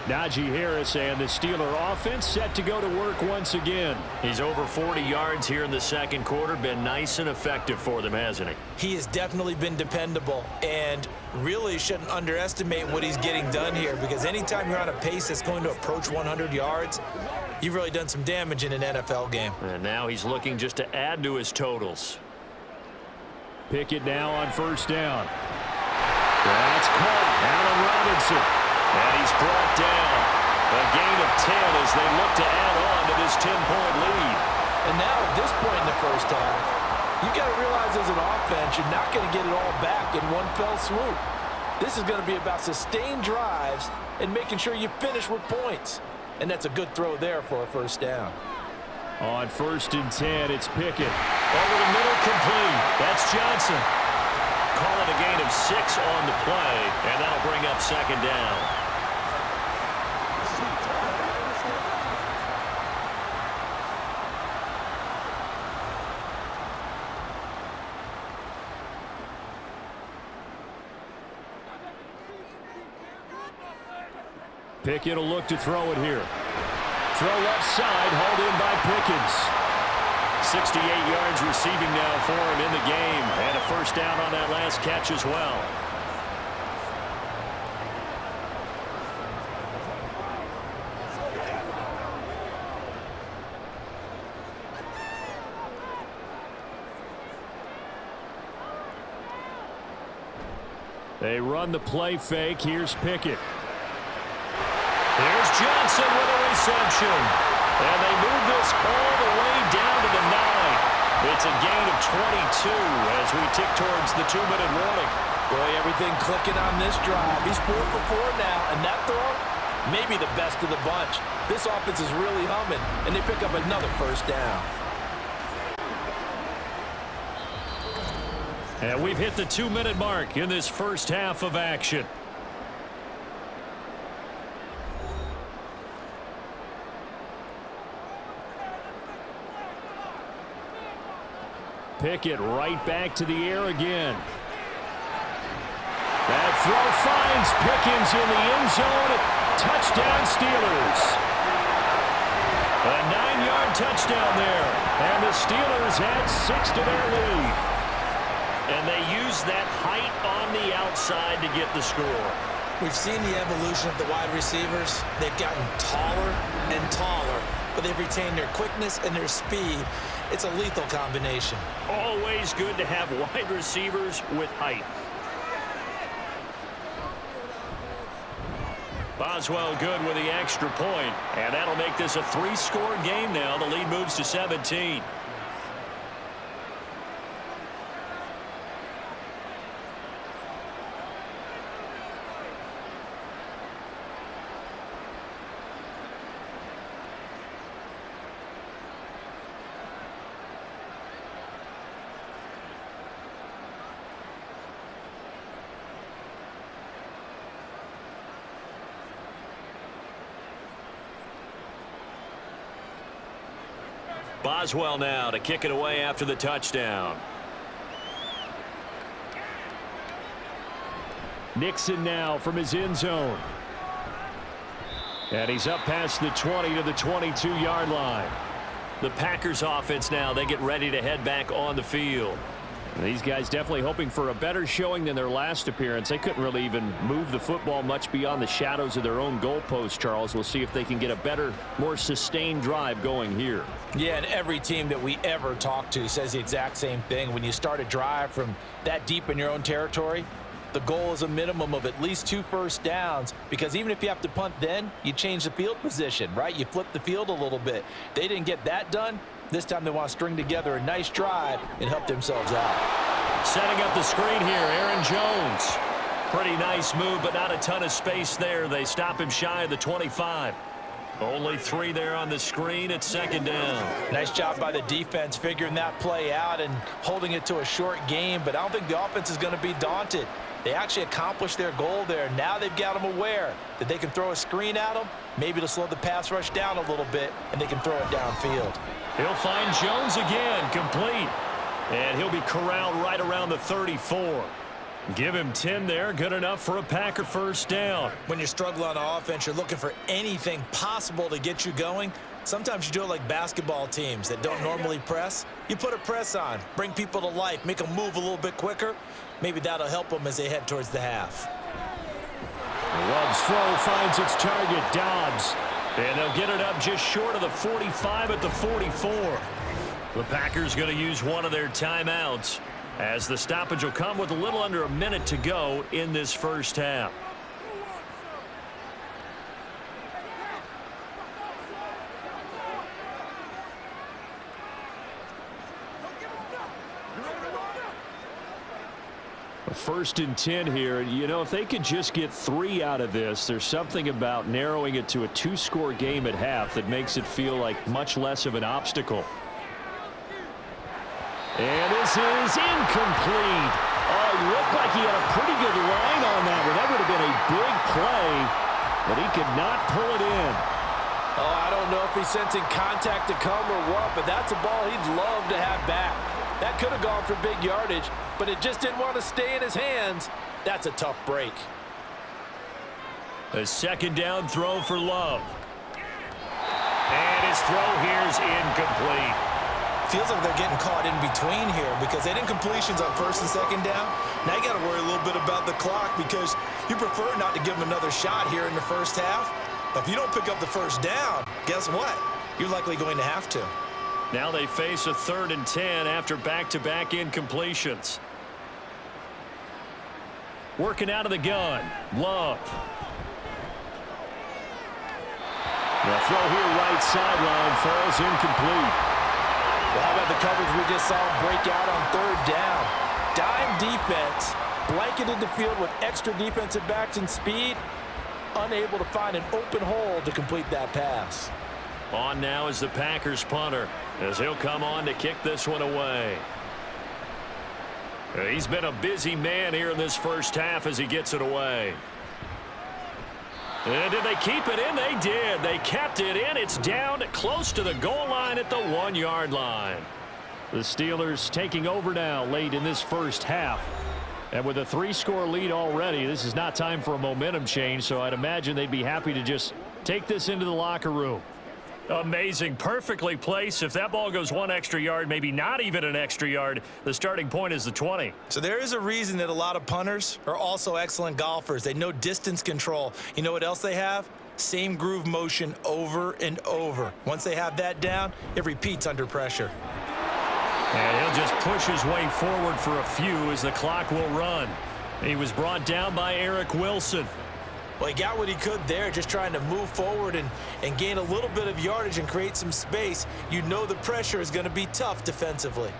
Najee Harris and the Steeler offense set to go to work once again. He's over 40 yards here in the 2nd quarter. Been nice and effective for them, hasn't he? He has definitely been dependable, and really shouldn't underestimate what he's getting done here, because anytime you're on a pace that's going to approach 100 yards, you've really done some damage in an NFL game. And now he's looking just to add to his totals. Pickett now on 1st down. That's caught. Allen Robinson. And he's brought down. A gain of 10 as they look to add on to this 10-point lead. And now at this point in the 1st half, you've got to realize as an offense, you're not going to get it all back in one fell swoop. This is going to be about sustained drives and making sure you finish with points. And that's a good throw there for a 1st down. On 1st and 10, it's Pickett. Over the middle, complete. That's Johnson. Call it a gain of 6 on the play, and that'll bring up 2nd down. Pickett will look to throw it here. Throw left side, hauled in by Pickens. 68 yards receiving now for him in the game. And a 1st down on that last catch as well. They run the play fake. Here's Pickett. Here's Johnson with a reception. And they move this all the way down to the 9. It's a gain of 22 as we tick towards the 2-minute warning. Boy, everything clicking on this drive. He's 4 for 4 now, and that throw, maybe the best of the bunch. This offense is really humming, and they pick up another first down. And we've hit the 2-minute mark in this first half of action. Pickett right back to the air again. That throw finds Pickens in the end zone. Touchdown Steelers. A 9-yard touchdown there. And the Steelers add 6 to their lead. And they use that height on the outside to get the score. We've seen the evolution of the wide receivers. They've gotten taller and taller, but they've retained their quickness and their speed. It's a lethal combination. Always good to have wide receivers with height. Boswell good with the extra point, and that'll make this a 3-score game now. The lead moves to 17. Boswell now to kick it away after the touchdown. Nixon now from his end zone. And he's up past the 20 to the 22-yard line. The Packers offense now, they get ready to head back on the field. These guys definitely hoping for a better showing than their last appearance. They couldn't really even move the football much beyond the shadows of their own goalpost, Charles. We'll see if they can get a better, more sustained drive going here. Yeah, and every team that we ever talk to says the exact same thing. When you start a drive from that deep in your own territory, the goal is a minimum of at least 2 first downs, because even if you have to punt then, you change the field position, right? You flip the field a little bit. They didn't get that done. This time they want to string together a nice drive and help themselves out. Setting up the screen here, Aaron Jones. Pretty nice move, but not a ton of space there. They stop him shy of the 25. Only 3 there on the screen. It's second down. Nice job by the defense figuring that play out and holding it to a short game, but I don't think the offense is going to be daunted. They actually accomplished their goal there. Now they've got them aware that they can throw a screen at them, maybe to slow the pass rush down a little bit, and they can throw it downfield. He'll find Jones again, complete. And he'll be corralled right around the 34. Give him 10 there, good enough for a Packer first down. When you're struggling on offense, you're looking for anything possible to get you going. Sometimes you do it like basketball teams that don't normally press. You put a press on, bring people to life, make them move a little bit quicker. Maybe that'll help them as they head towards the half. Love's throw finds its target, Dobbs. And they'll get it up just short of the 45 at the 44. The Packers going to use one of their timeouts, as the stoppage will come with a little under a minute to go in this first half. First and 10 here. You know, if they could just get 3 out of this, there's something about narrowing it to a 2-score game at half that makes it feel like much less of an obstacle. And this is incomplete. Oh, it looked like he had a pretty good line on that one. That would have been a big play, but he could not pull it in. Oh, I don't know if he's sensing contact to come or what, but that's a ball he'd love to have back. That could have gone for big yardage, but it just didn't want to stay in his hands. That's a tough break. A second down throw for Love. And his throw here is incomplete. Feels like they're getting caught in between here because they didn't completions on first and second down. Now you got to worry a little bit about the clock because you prefer not to give them another shot here in the first half. But if you don't pick up the first down, guess what? You're likely going to have to. Now they face a 3rd and 10 after back-to-back incompletions. Working out of the gun, Love. The throw here right sideline falls incomplete. Well, how about the coverage we just saw break out on third down? Dime defense, blanketed the field with extra defensive backs and speed, unable to find an open hole to complete that pass. On now is the Packers punter, as he'll come on to kick this one away. He's been a busy man here in this first half as he gets it away. And did they keep it in? They did. They kept it in. It's down close to the goal line at the 1-yard line. The Steelers taking over now late in this first half. And with a 3-score lead already, this is not time for a momentum change, so I'd imagine they'd be happy to just take this into the locker room. Amazing. Perfectly placed. If that ball goes 1 extra yard, maybe not even an extra yard, the starting point is the 20. So there is a reason that a lot of punters are also excellent golfers. They know distance control. You know what else they have? Same groove motion over and over. Once they have that down, it repeats under pressure. And he'll just push his way forward for a few as the clock will run. He was brought down by Eric Wilson. Well, he got what he could there, just trying to move forward and gain a little bit of yardage and create some space. You know the pressure is going to be tough defensively.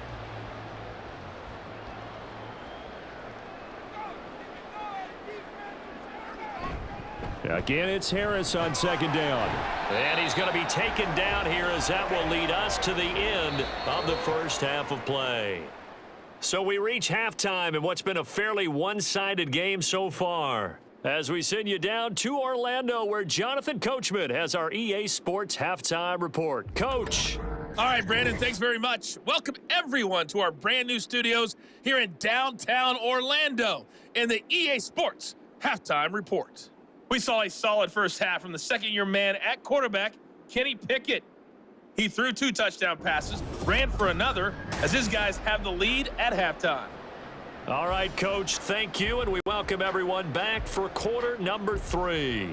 Again, it's Harris on second down. And he's going to be taken down here as that will lead us to the end of the first half of play. So we reach halftime in what's been a fairly one-sided game so far. As we send you down to Orlando, where Jonathan Coachman has our EA Sports Halftime Report. Coach. All right, Brandon, thanks very much. Welcome, everyone, to our brand-new studios here in downtown Orlando in the EA Sports Halftime Report. We saw a solid first half from the second-year man at quarterback, Kenny Pickett. He threw 2 touchdown passes, ran for another, as his guys have the lead at halftime. All right, Coach, thank you, and we welcome everyone back for quarter number 3.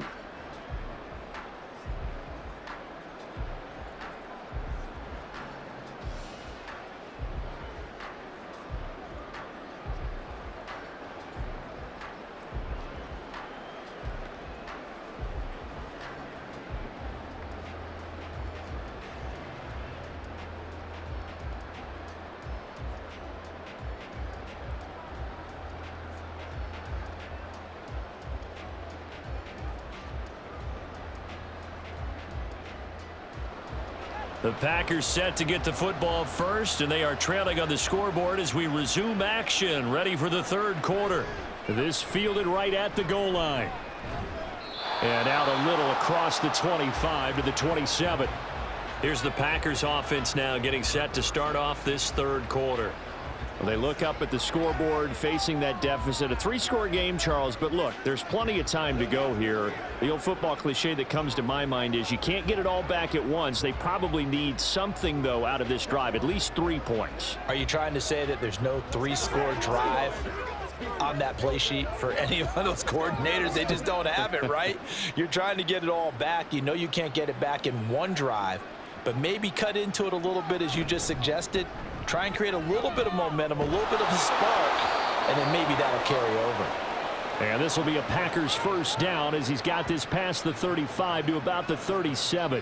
The Packers set to get the football first, and they are trailing on the scoreboard as we resume action, ready for the third quarter. This fielded right at the goal line. And out a little across the 25 to the 27. Here's the Packers offense now getting set to start off this third quarter. Well, they look up at the scoreboard facing that deficit. A 3-score game, Charles, but look, there's plenty of time to go here. The old football cliche that comes to my mind is you can't get it all back at once. They probably need something, though, out of this drive, at least 3 points. Are you trying to say that there's no 3-score drive on that play sheet for any of those coordinators? They just don't have it, right? You're trying to get it all back. You know you can't get it back in one drive, but maybe cut into it a little bit as you just suggested. Try and create a little bit of momentum, a little bit of a spark, and then maybe that'll carry over. And this will be a Packers first down as he's got this past the 35 to about the 37.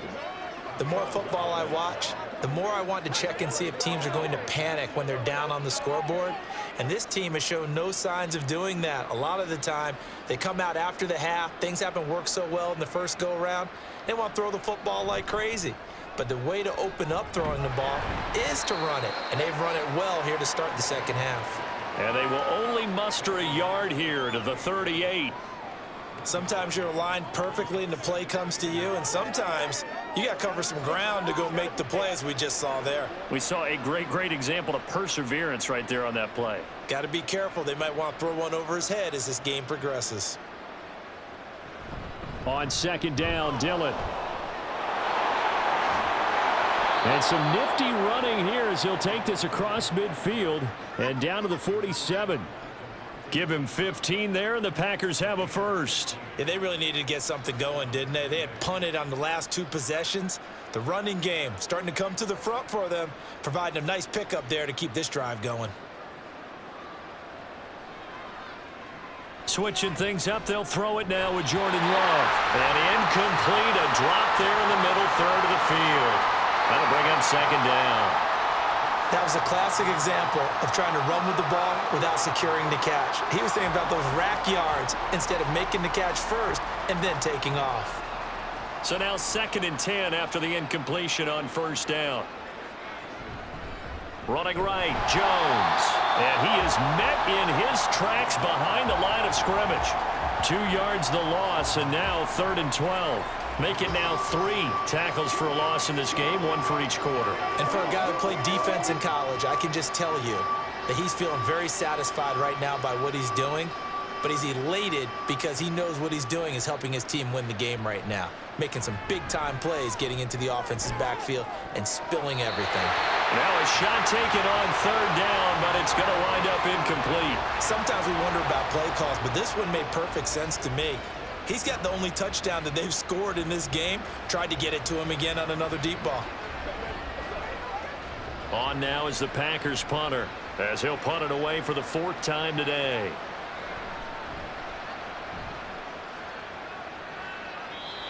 The more football I watch, the more I want to check and see if teams are going to panic when they're down on the scoreboard. And this team has shown no signs of doing that. A lot of the time, they come out after the half. Things haven't worked so well in the first go-around. They want to throw the football like crazy. But the way to open up throwing the ball is to run it. And they've run it well here to start the second half. And they will only muster a yard here to the 38. Sometimes you're aligned perfectly and the play comes to you, and sometimes you got to cover some ground to go make the play, as we just saw there. We saw a great example of perseverance right there on that play. Got to be careful. They might want to throw one over his head as this game progresses. On second down, Dillon. And some nifty running here as he'll take this across midfield and down to the 47. Give him 15 there, and the Packers have a first. Yeah, they really needed to get something going, didn't they? They had punted on the last 2 possessions. The running game starting to come to the front for them, providing a nice pickup there to keep this drive going. Switching things up, they'll throw it now with Jordan Love. And incomplete, a drop there in the middle third of the field. That'll bring up second down. That was a classic example of trying to run with the ball without securing the catch. He was thinking about those rack yards instead of making the catch first and then taking off. So now 2nd and 10 after the incompletion on 1st down. Running right, Jones. And he is met in his tracks behind the line of scrimmage. 2 yards the loss, and now 3rd and 12. Make it now 3 tackles for a loss in this game, 1 for each quarter. And for a guy who played defense in college, I can just tell you that he's feeling very satisfied right now by what he's doing. But he's elated because he knows what he's doing is helping his team win the game right now. Making some big-time plays, getting into the offense's backfield and spilling everything. Now a shot taken on 3rd down, but it's going to wind up incomplete. Sometimes we wonder about play calls, but this one made perfect sense to me. He's got the only touchdown that they've scored in this game. Tried to get it to him again on another deep ball. On now is the Packers punter, as he'll punt it away for the 4th time today.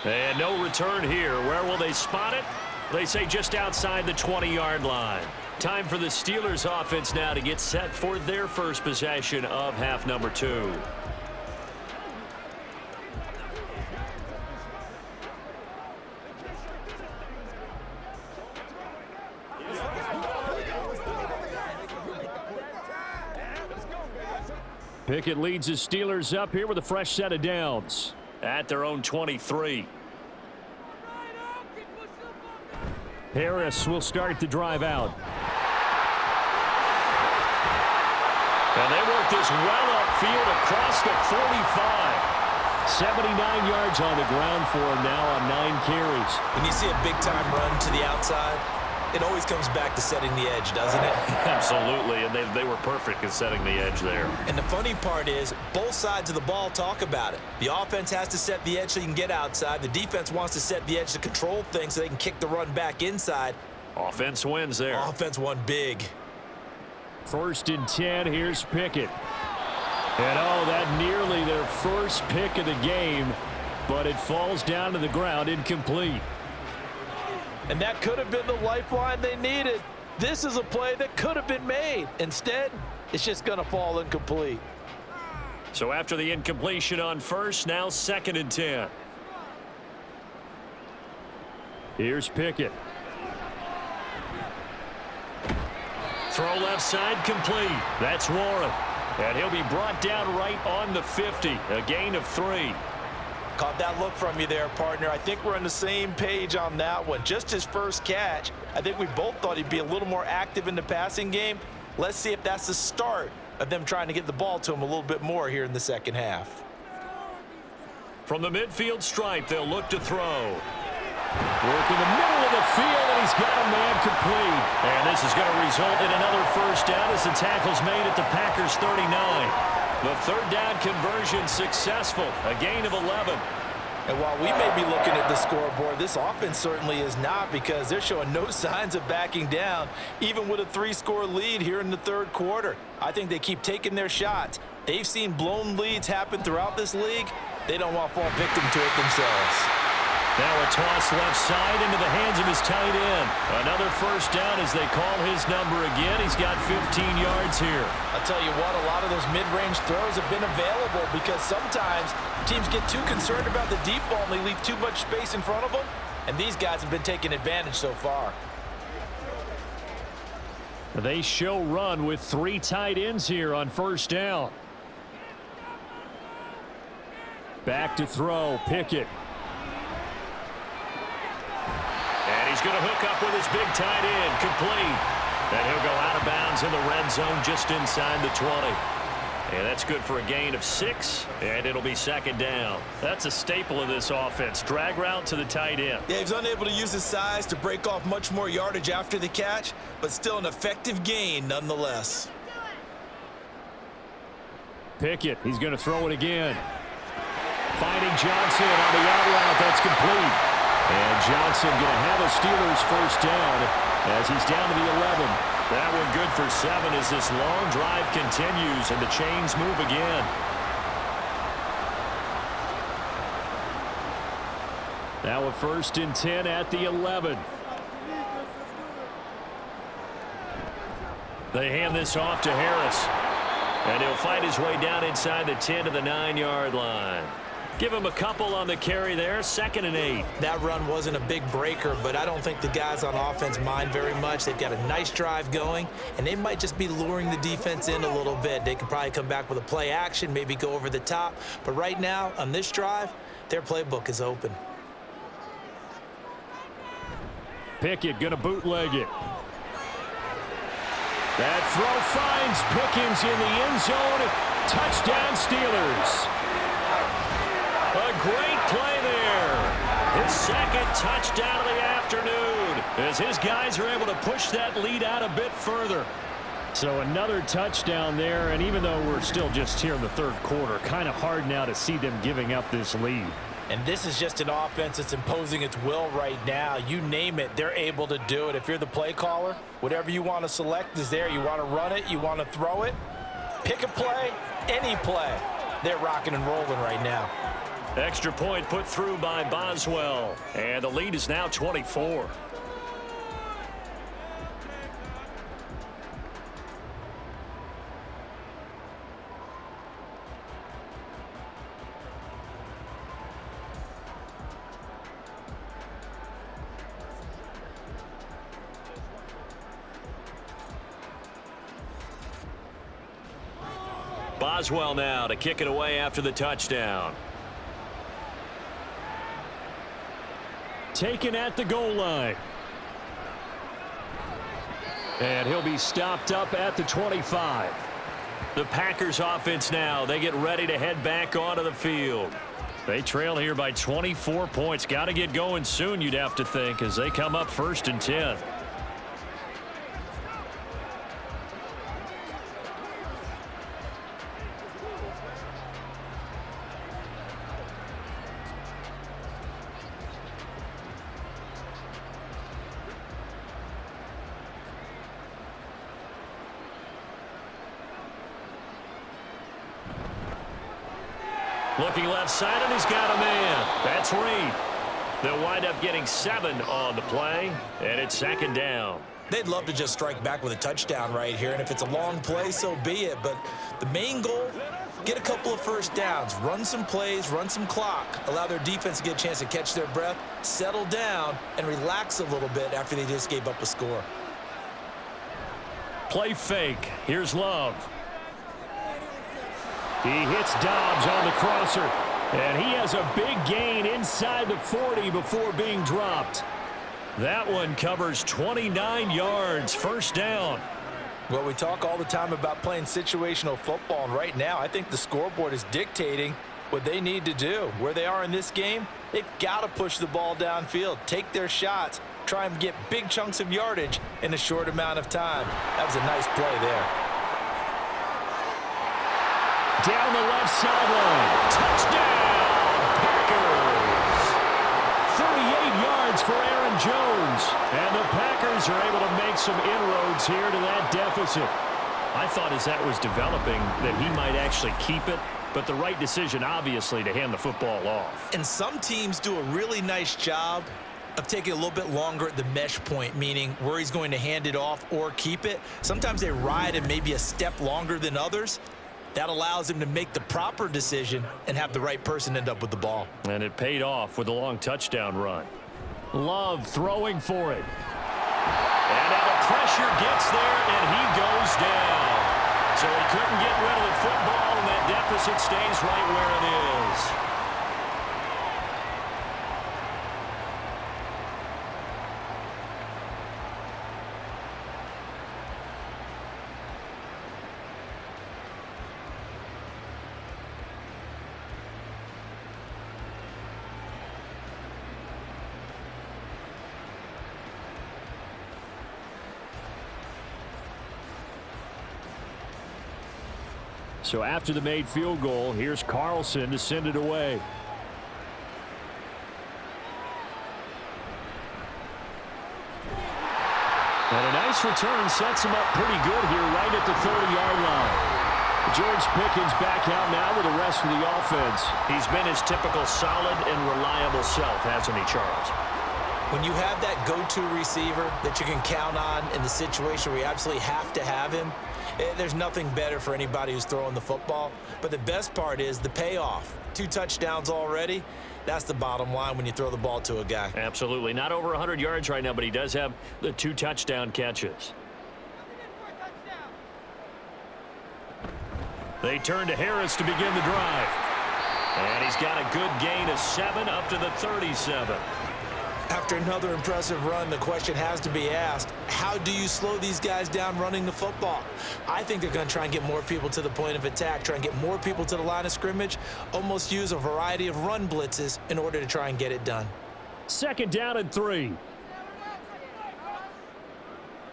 And no return here. Where will they spot it? They say just outside the 20-yard line. Time for the Steelers offense now to get set for their first possession of half number 2. Pickett leads the Steelers up here with a fresh set of downs at their own 23. Harris will start the drive out. And they work this well upfield across the 45. 79 yards on the ground for him now on 9 carries. When you see a big-time run to the outside, it always comes back to setting the edge, doesn't it? Absolutely, and they were perfect in setting the edge there. And the funny part is, both sides of the ball talk about it. The offense has to set the edge so you can get outside. The defense wants to set the edge to control things so they can kick the run back inside. Offense wins there. Offense won big. 1st and 10, here's Pickett. And oh, that nearly their first pick of the game, but it falls down to the ground incomplete. And that could have been the lifeline they needed. This is a play that could have been made. Instead, it's just going to fall incomplete. So after the incompletion on 1st, now 2nd and 10. Here's Pickett. Throw left side complete. That's Warren. And he'll be brought down right on the 50. A gain of 3. Caught that look from you there, partner. I think we're on the same page on that one. Just his first catch. I think we both thought he'd be a little more active in the passing game. Let's see if that's the start of them trying to get the ball to him a little bit more here in the 2nd half. From the midfield stripe, they'll look to throw. Work in the middle of the field, and he's got a man complete. And this is going to result in another 1st down as the tackle's made at the Packers' 39. The 3rd down conversion successful, a gain of 11. And while we may be looking at the scoreboard, this offense certainly is not, because they're showing no signs of backing down, even with a 3-score lead here in the 3rd quarter. I think they keep taking their shots. They've seen blown leads happen throughout this league. They don't want to fall victim to it themselves. Now a toss left side into the hands of his tight end. Another 1st down as they call his number again. He's got 15 yards here. I'll tell you what, a lot of those mid-range throws have been available, because sometimes teams get too concerned about the deep ball and they leave too much space in front of them, and these guys have been taking advantage so far. They show run with 3 tight ends here on 1st down. Back to throw, Pickett. And he's going to hook up with his big tight end, complete. And he'll go out of bounds in the red zone just inside the 20. And that's good for a gain of 6, and it'll be 2nd down. That's a staple of this offense, drag route to the tight end. Yeah, he's unable to use his size to break off much more yardage after the catch, but still an effective gain nonetheless. Pickett, he's going to throw it again. Finding Johnson on the out route, that's complete. And Johnson going to have a Steelers 1st down as he's down to the 11. That one good for 7 as this long drive continues and the chains move again. Now a 1st and 10 at the 11. They hand this off to Harris. And he'll fight his way down inside the 10 to the 9-yard line. Give him a couple on the carry there, 2nd and 8. That run wasn't a big breaker, but I don't think the guys on offense mind very much. They've got a nice drive going, and they might just be luring the defense in a little bit. They could probably come back with a play action, maybe go over the top. But right now, on this drive, their playbook is open. Pickett going to bootleg it. That throw finds Pickens in the end zone. Touchdown, Steelers. A great play there. His 2nd touchdown of the afternoon as his guys are able to push that lead out a bit further. So another touchdown there, and even though we're still just here in the 3rd quarter, kind of hard now to see them giving up this lead. And this is just an offense that's imposing its will right now. You name it, they're able to do it. If you're the play caller, whatever you want to select is there. You want to run it, you want to throw it, pick a play, any play. They're rocking and rolling right now. Extra point put through by Boswell, and the lead is now 24. Boswell now to kick it away after the touchdown. Taken at the goal line. And he'll be stopped up at the 25. The Packers offense now, they get ready to head back onto the field. They trail here by 24 points. Got to get going soon, you'd have to think, as they come up 1st and 10. Looking left side, and he's got a man. That's Reed. They'll wind up getting 7 on the play, and it's 2nd down. They'd love to just strike back with a touchdown right here, and if it's a long play, so be it. But the main goal, get a couple of first downs, run some plays, run some clock, allow their defense to get a chance to catch their breath, settle down, and relax a little bit after they just gave up a score. Play fake. Here's Love. He hits Dobbs on the crosser, and he has a big gain inside the 40 before being dropped. That one covers 29 yards, 1st down. Well, we talk all the time about playing situational football, and right now I think the scoreboard is dictating what they need to do. Where they are in this game, they've got to push the ball downfield, take their shots, try and get big chunks of yardage in a short amount of time. That was a nice play there. Down the left sideline. Touchdown, Packers. 38 yards for Aaron Jones. And the Packers are able to make some inroads here to that deficit. I thought as that was developing that he might actually keep it, but the right decision, obviously, to hand the football off. And some teams do a really nice job of taking a little bit longer at the mesh point, meaning where he's going to hand it off or keep it. Sometimes they ride him maybe a step longer than others. That allows him to make the proper decision and have the right person end up with the ball. And it paid off with a long touchdown run. Love throwing for it. And now the pressure gets there, and he goes down. So he couldn't get rid of the football, and that deficit stays right where it is. So after the made field goal, here's Carlson to send it away. And a nice return sets him up pretty good here right at the 30-yard line. George Pickens back out now with the rest of the offense. He's been his typical solid and reliable self, hasn't he, Charles? When you have that go-to receiver that you can count on in the situation where you absolutely have to have him, there's nothing better for anybody who's throwing the football. But the best part is the payoff. 2 touchdowns already. That's the bottom line when you throw the ball to a guy. Absolutely. Not over 100 yards right now, but he does have the 2 touchdown catches. They turn to Harris to begin the drive. And he's got a good gain of 7 up to the 37. After another impressive run, the question has to be asked, how do you slow these guys down running the football? I think they're going to try and get more people to the point of attack, try and get more people to the line of scrimmage, almost use a variety of run blitzes in order to try and get it done. 2nd down and 3.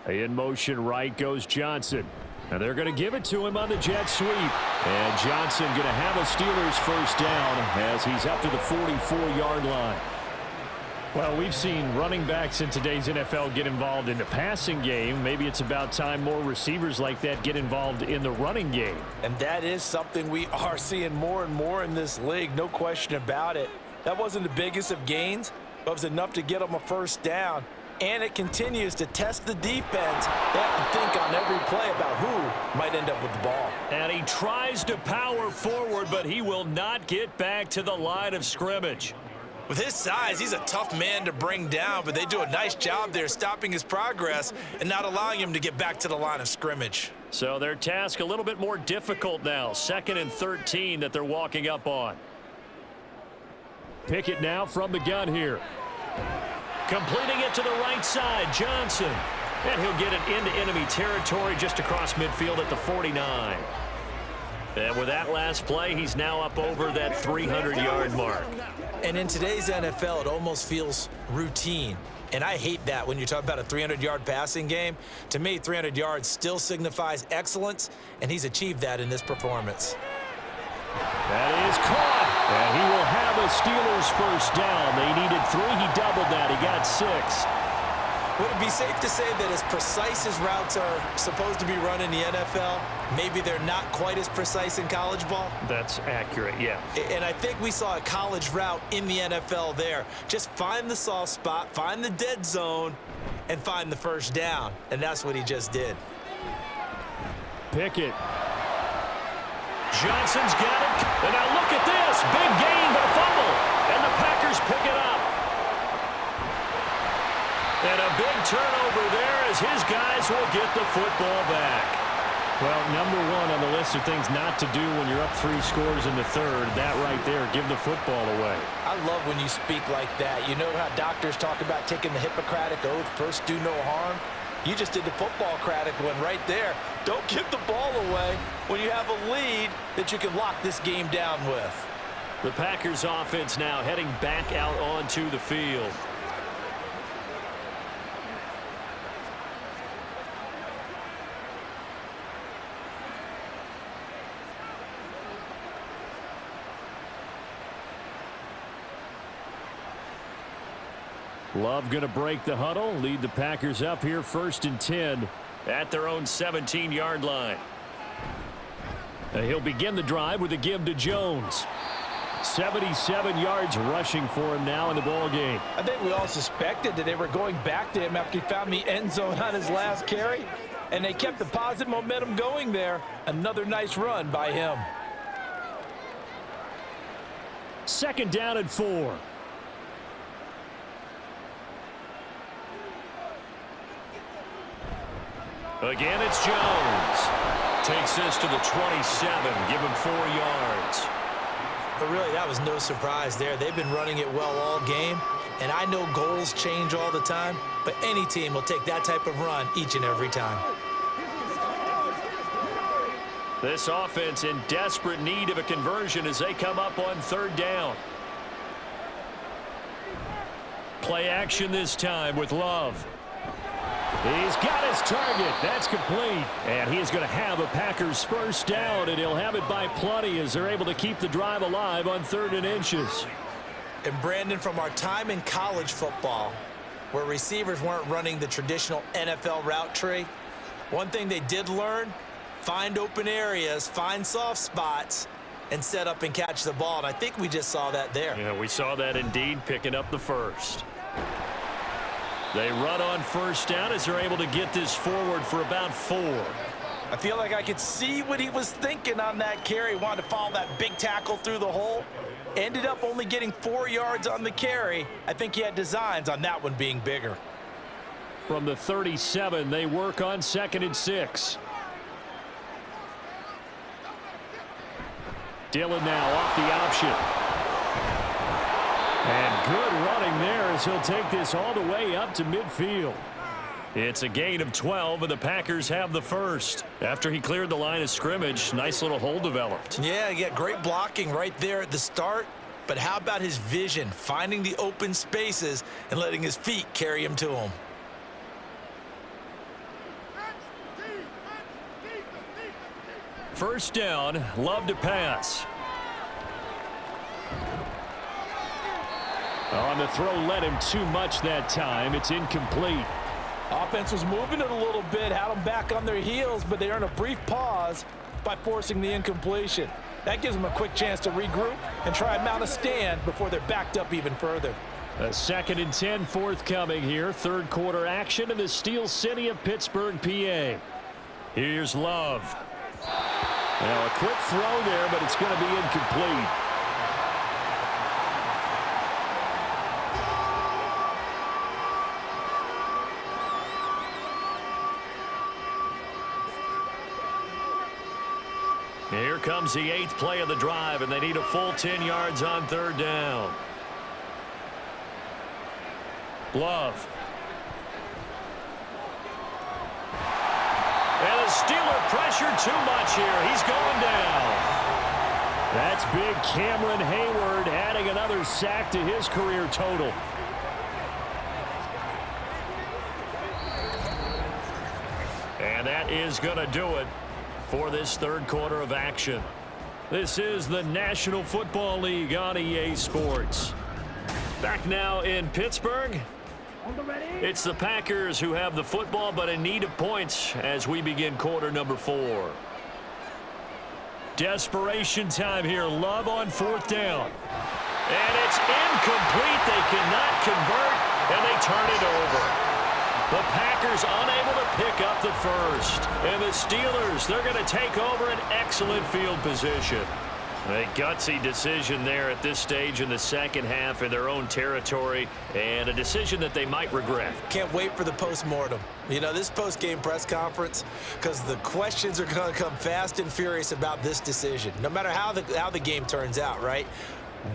In motion right goes Johnson. And they're going to give it to him on the jet sweep. And Johnson going to have a Steelers first down as he's up to the 44-yard line. Well, we've seen running backs in today's NFL get involved in the passing game. Maybe it's about time more receivers like that get involved in the running game. And that is something we are seeing more and more in this league, no question about it. That wasn't the biggest of gains, but it was enough to get them a first down. And it continues to test the defense. They have to think on every play about who might end up with the ball. And he tries to power forward, but he will not get back to the line of scrimmage. With his size, he's a tough man to bring down, but they do a nice job there stopping his progress and not allowing him to get back to the line of scrimmage. So their task a little bit more difficult now. 2nd and 13 that they're walking up on. Pickett now from the gun here. Completing it to the right side, Johnson. And he'll get it into enemy territory just across midfield at the 49. And with that last play, he's now up over that 300-yard mark. And in today's NFL, it almost feels routine. And I hate that when you talk about a 300-yard passing game. To me, 300 yards still signifies excellence, and he's achieved that in this performance. That is caught. And he will have a Steelers first down. They needed 3. He doubled that. He got 6. Would it be safe to say that as precise as routes are supposed to be run in the NFL, maybe they're not quite as precise in college ball? That's accurate, yeah. And I think we saw a college route in the NFL there. Just find the soft spot, find the dead zone, and find the first down. And that's what he just did. Pickett. Johnson's got it. And now look at this. Big gain, but a fumble. And the Packers pick it up. And a big turnover there as his guys will get the football back. Well, number 1 on the list of things not to do when you're up 3 scores in the third. That right there, give the football away. I love when you speak like that. You know how doctors talk about taking the Hippocratic Oath, first do no harm? You just did the football-cratic one right there. Don't give the ball away when you have a lead that you can lock this game down with. The Packers offense now heading back out onto the field. Love going to break the huddle, lead the Packers up here 1st and 10 at their own 17-yard line. He'll begin the drive with a give to Jones. 77 yards rushing for him now in the ball game. I think we all suspected that they were going back to him after he found the end zone on his last carry, and they kept the positive momentum going there. Another nice run by him. 2nd down and 4. Again, it's Jones. Takes this to the 27. Give him 4 yards. But really, that was no surprise there. They've been running it well all game. And I know goals change all the time, but any team will take that type of run each and every time. This offense in desperate need of a conversion as they come up on 3rd down. Play action this time with Love. He's got his target. That's complete. And he is going to have a Packers first down, and he'll have it by plenty as they're able to keep the drive alive on 3rd and inches. And Brandon, from our time in college football, where receivers weren't running the traditional NFL route tree, one thing they did learn, find open areas, find soft spots, and set up and catch the ball. And I think we just saw that there. Yeah, we saw that indeed, picking up the first. They run on first down as they're able to get this forward for about 4. I feel like I could see what he was thinking on that carry. Wanted to follow that big tackle through the hole. Ended up only getting 4 yards on the carry. I think he had designs on that one being bigger. From the 37, they work on 2nd and 6. Dillon now off the option. And good running there as he'll take this all the way up to midfield. It's a gain of 12, and the Packers have the first. After he cleared the line of scrimmage, nice little hole developed. Yeah, great blocking right there at the start. But how about his vision, finding the open spaces and letting his feet carry him to him? First down, Love to pass. On the throw, led him too much that time. It's incomplete. Offense was moving it a little bit, had them back on their heels, but they earned a brief pause by forcing the incompletion. That gives them a quick chance to regroup and try and mount a stand before they're backed up even further. A 2nd and 10 forthcoming here. Third quarter action in the Steel City of Pittsburgh, PA. Here's Love. Now a quick throw there, but it's going to be incomplete. Here comes the 8th play of the drive, and they need a full 10 yards on 3rd down. Love. And the Steeler pressure too much here. He's going down. That's big Cameron Hayward adding another sack to his career total. And that is going to do it for this third quarter of action. This is the National Football League on EA Sports. Back now in Pittsburgh. It's the Packers who have the football, but in need of points as we begin quarter number 4. Desperation time here. Love on 4th down. And it's incomplete. They cannot convert, and they turn it over. The Packers unable to pick up the first. And the Steelers, they're going to take over an excellent field position. A gutsy decision there at this stage in the second half in their own territory, and a decision that they might regret. Can't wait for the post-mortem. You know, this post-game press conference, because the questions are going to come fast and furious about this decision, no matter how the game turns out, right?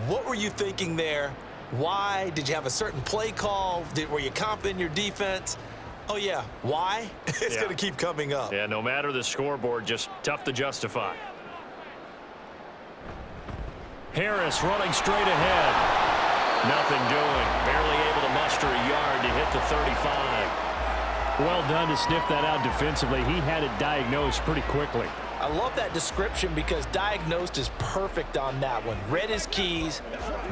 What were you thinking there? Why? Did you have a certain play call? Were you confident in your defense? Oh, yeah. Why? It's going to keep coming up. Yeah, no matter the scoreboard, just tough to justify. Harris running straight ahead. Nothing doing. Barely able to muster a yard to hit the 35. Well done to sniff that out defensively. He had it diagnosed pretty quickly. I love that description because diagnosed is perfect on that one. Read his keys,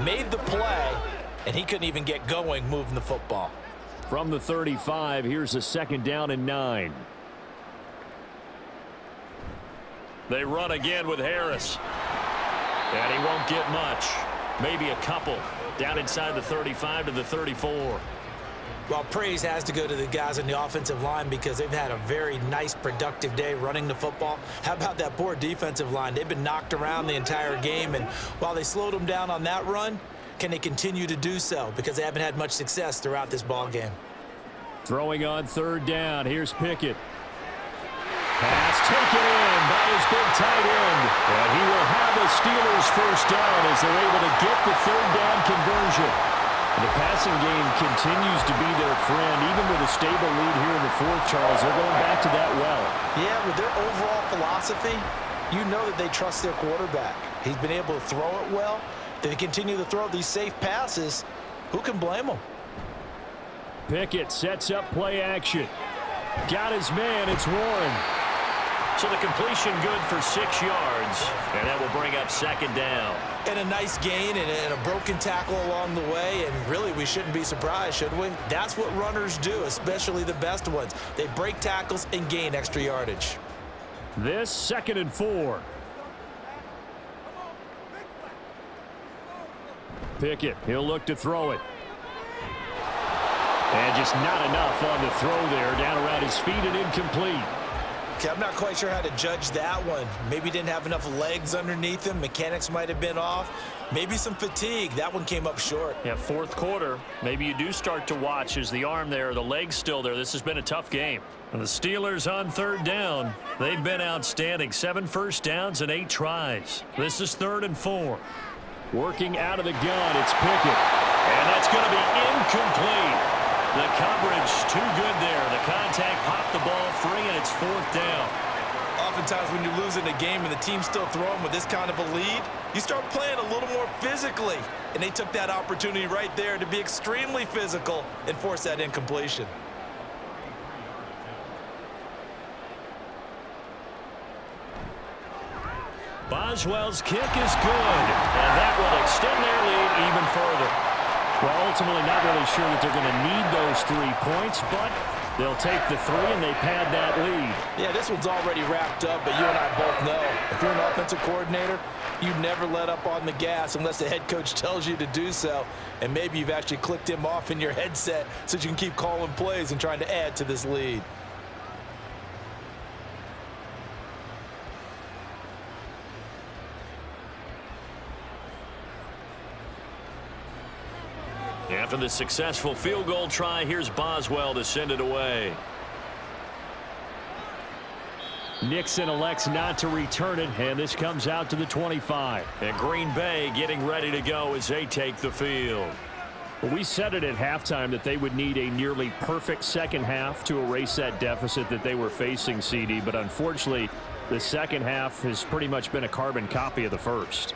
made the play, and he couldn't even get going moving the football. From the 35, here's a 2nd down and 9. They run again with Harris. And he won't get much. Maybe a couple. Down inside the 35 to the 34. Well, praise has to go to the guys on the offensive line because they've had a very nice, productive day running the football. How about that poor defensive line? They've been knocked around the entire game, and while they slowed them down on that run, can they continue to do so? Because they haven't had much success throughout this ball game. Throwing on 3rd down. Here's Pickett. Pass taken in by his big tight end. And he will have the Steelers first down as they're able to get the 3rd down conversion. The passing game continues to be their friend. Even with a stable lead here in the 4th, Charles, they're going back to that well. Yeah, with their overall philosophy, you know that they trust their quarterback. He's been able to throw it well. They continue to throw these safe passes. Who can blame them? Pickett sets up play action. Got his man. It's Warren. So the completion good for 6 yards, and that will bring up 2nd down. And a nice gain and a broken tackle along the way, and really we shouldn't be surprised, should we? That's what runners do, especially the best ones. They break tackles and gain extra yardage. This 2nd and 4. Pickett, he'll look to throw it. And just not enough on the throw there, down around his feet and incomplete. Okay, I'm not quite sure how to judge that one. Maybe didn't have enough legs underneath him. Mechanics might have been off. Maybe some fatigue. That one came up short. Yeah, fourth quarter. Maybe you do start to watch as the arm there, the leg's still there. This has been a tough game. And the Steelers on third down. They've been outstanding. 7 first downs and 8 tries. This is 3rd and 4. Working out of the gun, it's Pickett. And that's going to be incomplete. The coverage too good there. The contact popped the ball free, and it's 4th down. Oftentimes when you're losing a game and the team's still throwing with this kind of a lead, you start playing a little more physically. And they took that opportunity right there to be extremely physical and force that incompletion. Boswell's kick is good, and that will extend their lead even further. Well, ultimately not really sure that they're going to need those 3 points, but they'll take the 3 and they pad that lead. Yeah, this one's already wrapped up, but you and I both know if you're an offensive coordinator, you never let up on the gas unless the head coach tells you to do so. And maybe you've actually clicked him off in your headset so you can keep calling plays and trying to add to this lead. After the successful field goal try, here's Boswell to send it away. Nixon elects not to return it, and this comes out to the 25. And Green Bay getting ready to go as they take the field. We said it at halftime that they would need a nearly perfect second half to erase that deficit that they were facing, CD, but unfortunately, the second half has pretty much been a carbon copy of the first.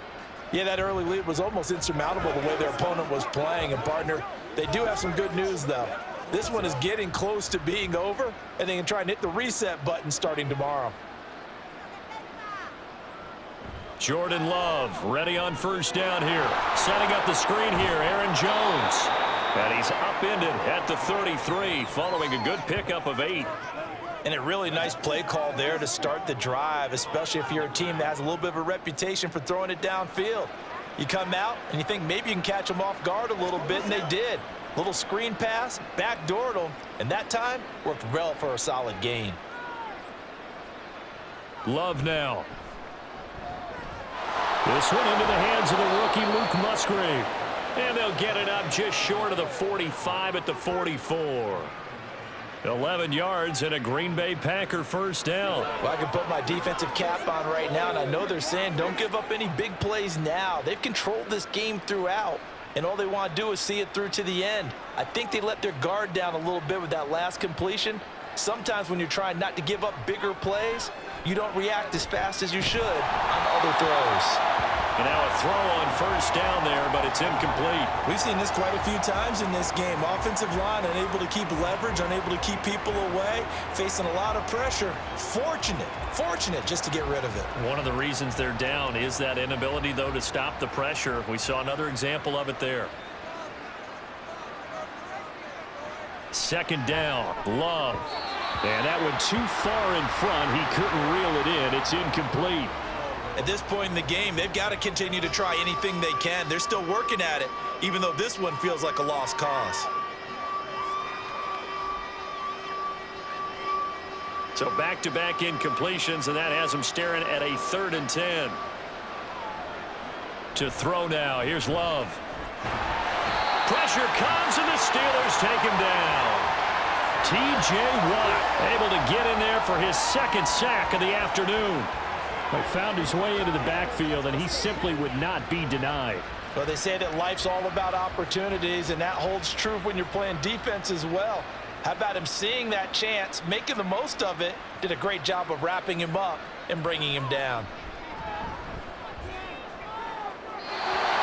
Yeah, that early lead was almost insurmountable the way their opponent was playing. And, partner, they do have some good news, though. This one is getting close to being over, and they can try and hit the reset button starting tomorrow. Jordan Love ready on first down here. Setting up the screen here, Aaron Jones. And he's upended at the 33 following a good pickup of 8. And a really nice play call there to start the drive, especially if you're a team that has a little bit of a reputation for throwing it downfield. You come out and you think maybe you can catch them off guard a little bit, and they did. Little screen pass, backdoored them, and that time worked well for a solid gain. Love now. This one into the hands of the rookie Luke Musgrave. And they'll get it up just short of the 45 at the 44. 11 yards and a Green Bay Packer first down. Well, I can put my defensive cap on right now, and I know they're saying don't give up any big plays now. They've controlled this game throughout, and all they want to do is see it through to the end. I think they let their guard down a little bit with that last completion. Sometimes when you're trying not to give up bigger plays, you don't react as fast as you should on other throws. And now a throw on first down there, but it's incomplete. We've seen this quite a few times in this game. Offensive line unable to keep leverage, unable to keep people away, facing a lot of pressure. Fortunate just to get rid of it. One of the reasons they're down is that inability, though, to stop the pressure. We saw another example of it there. Second down, Love. And that one too far in front. He couldn't reel it in. It's incomplete. At this point in the game, they've got to continue to try anything they can. They're still working at it, even though this one feels like a lost cause. So back-to-back incompletions, and that has them staring at a 3rd and 10. To throw now, here's Love. Pressure comes, and the Steelers take him down. T.J. Watt able to get in there for his 2nd sack of the afternoon. He found his way into the backfield, and he simply would not be denied. Well, they say that life's all about opportunities, and that holds true when you're playing defense as well. How about him seeing that chance, making the most of it, did a great job of wrapping him up and bringing him down.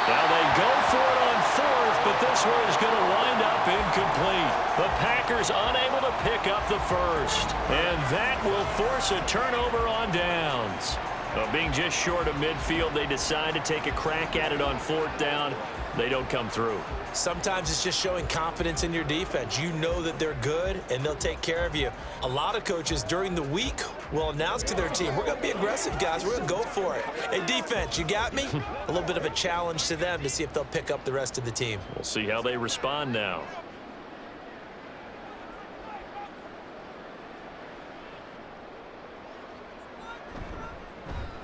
Now they go for it on 4th, but this one is going to wind up incomplete. The Packers unable to pick up the first, and that will force a turnover on downs. Being just short of midfield, they decide to take a crack at it on 4th down. They don't come through. Sometimes it's just showing confidence in your defense. You know that they're good, and they'll take care of you. A lot of coaches during the week will announce to their team, we're going to be aggressive, guys. We're going to go for it. Hey, defense, you got me? A little bit of a challenge to them to see if they'll pick up the rest of the team. We'll see how they respond now.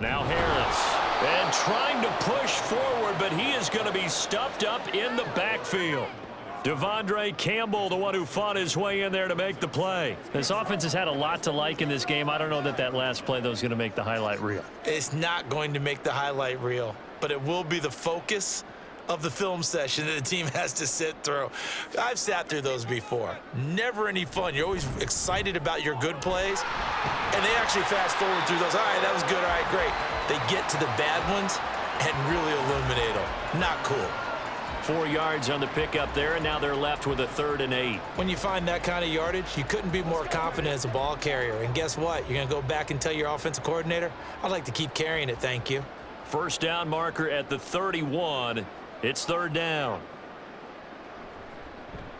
Now Harris. And trying to push forward, but he is going to be stuffed up in the backfield. Devondre Campbell, the one who fought his way in there to make the play. This offense has had a lot to like in this game. I don't know that last play, though, is going to make the highlight reel. It's not going to make the highlight reel, but it will be the focus of the film session that the team has to sit through. I've sat through those before. Never any fun. You're always excited about your good plays, and they actually fast forward through those. All right, that was good. All right, great. They get to the bad ones and really illuminate them. Not cool. 4 yards on the pickup there, and now they're left with a 3rd and 8. When you find that kind of yardage, you couldn't be more confident as a ball carrier. And guess what? You're going to go back and tell your offensive coordinator, I'd like to keep carrying it, thank you. First down marker at the 31. It's 3rd down.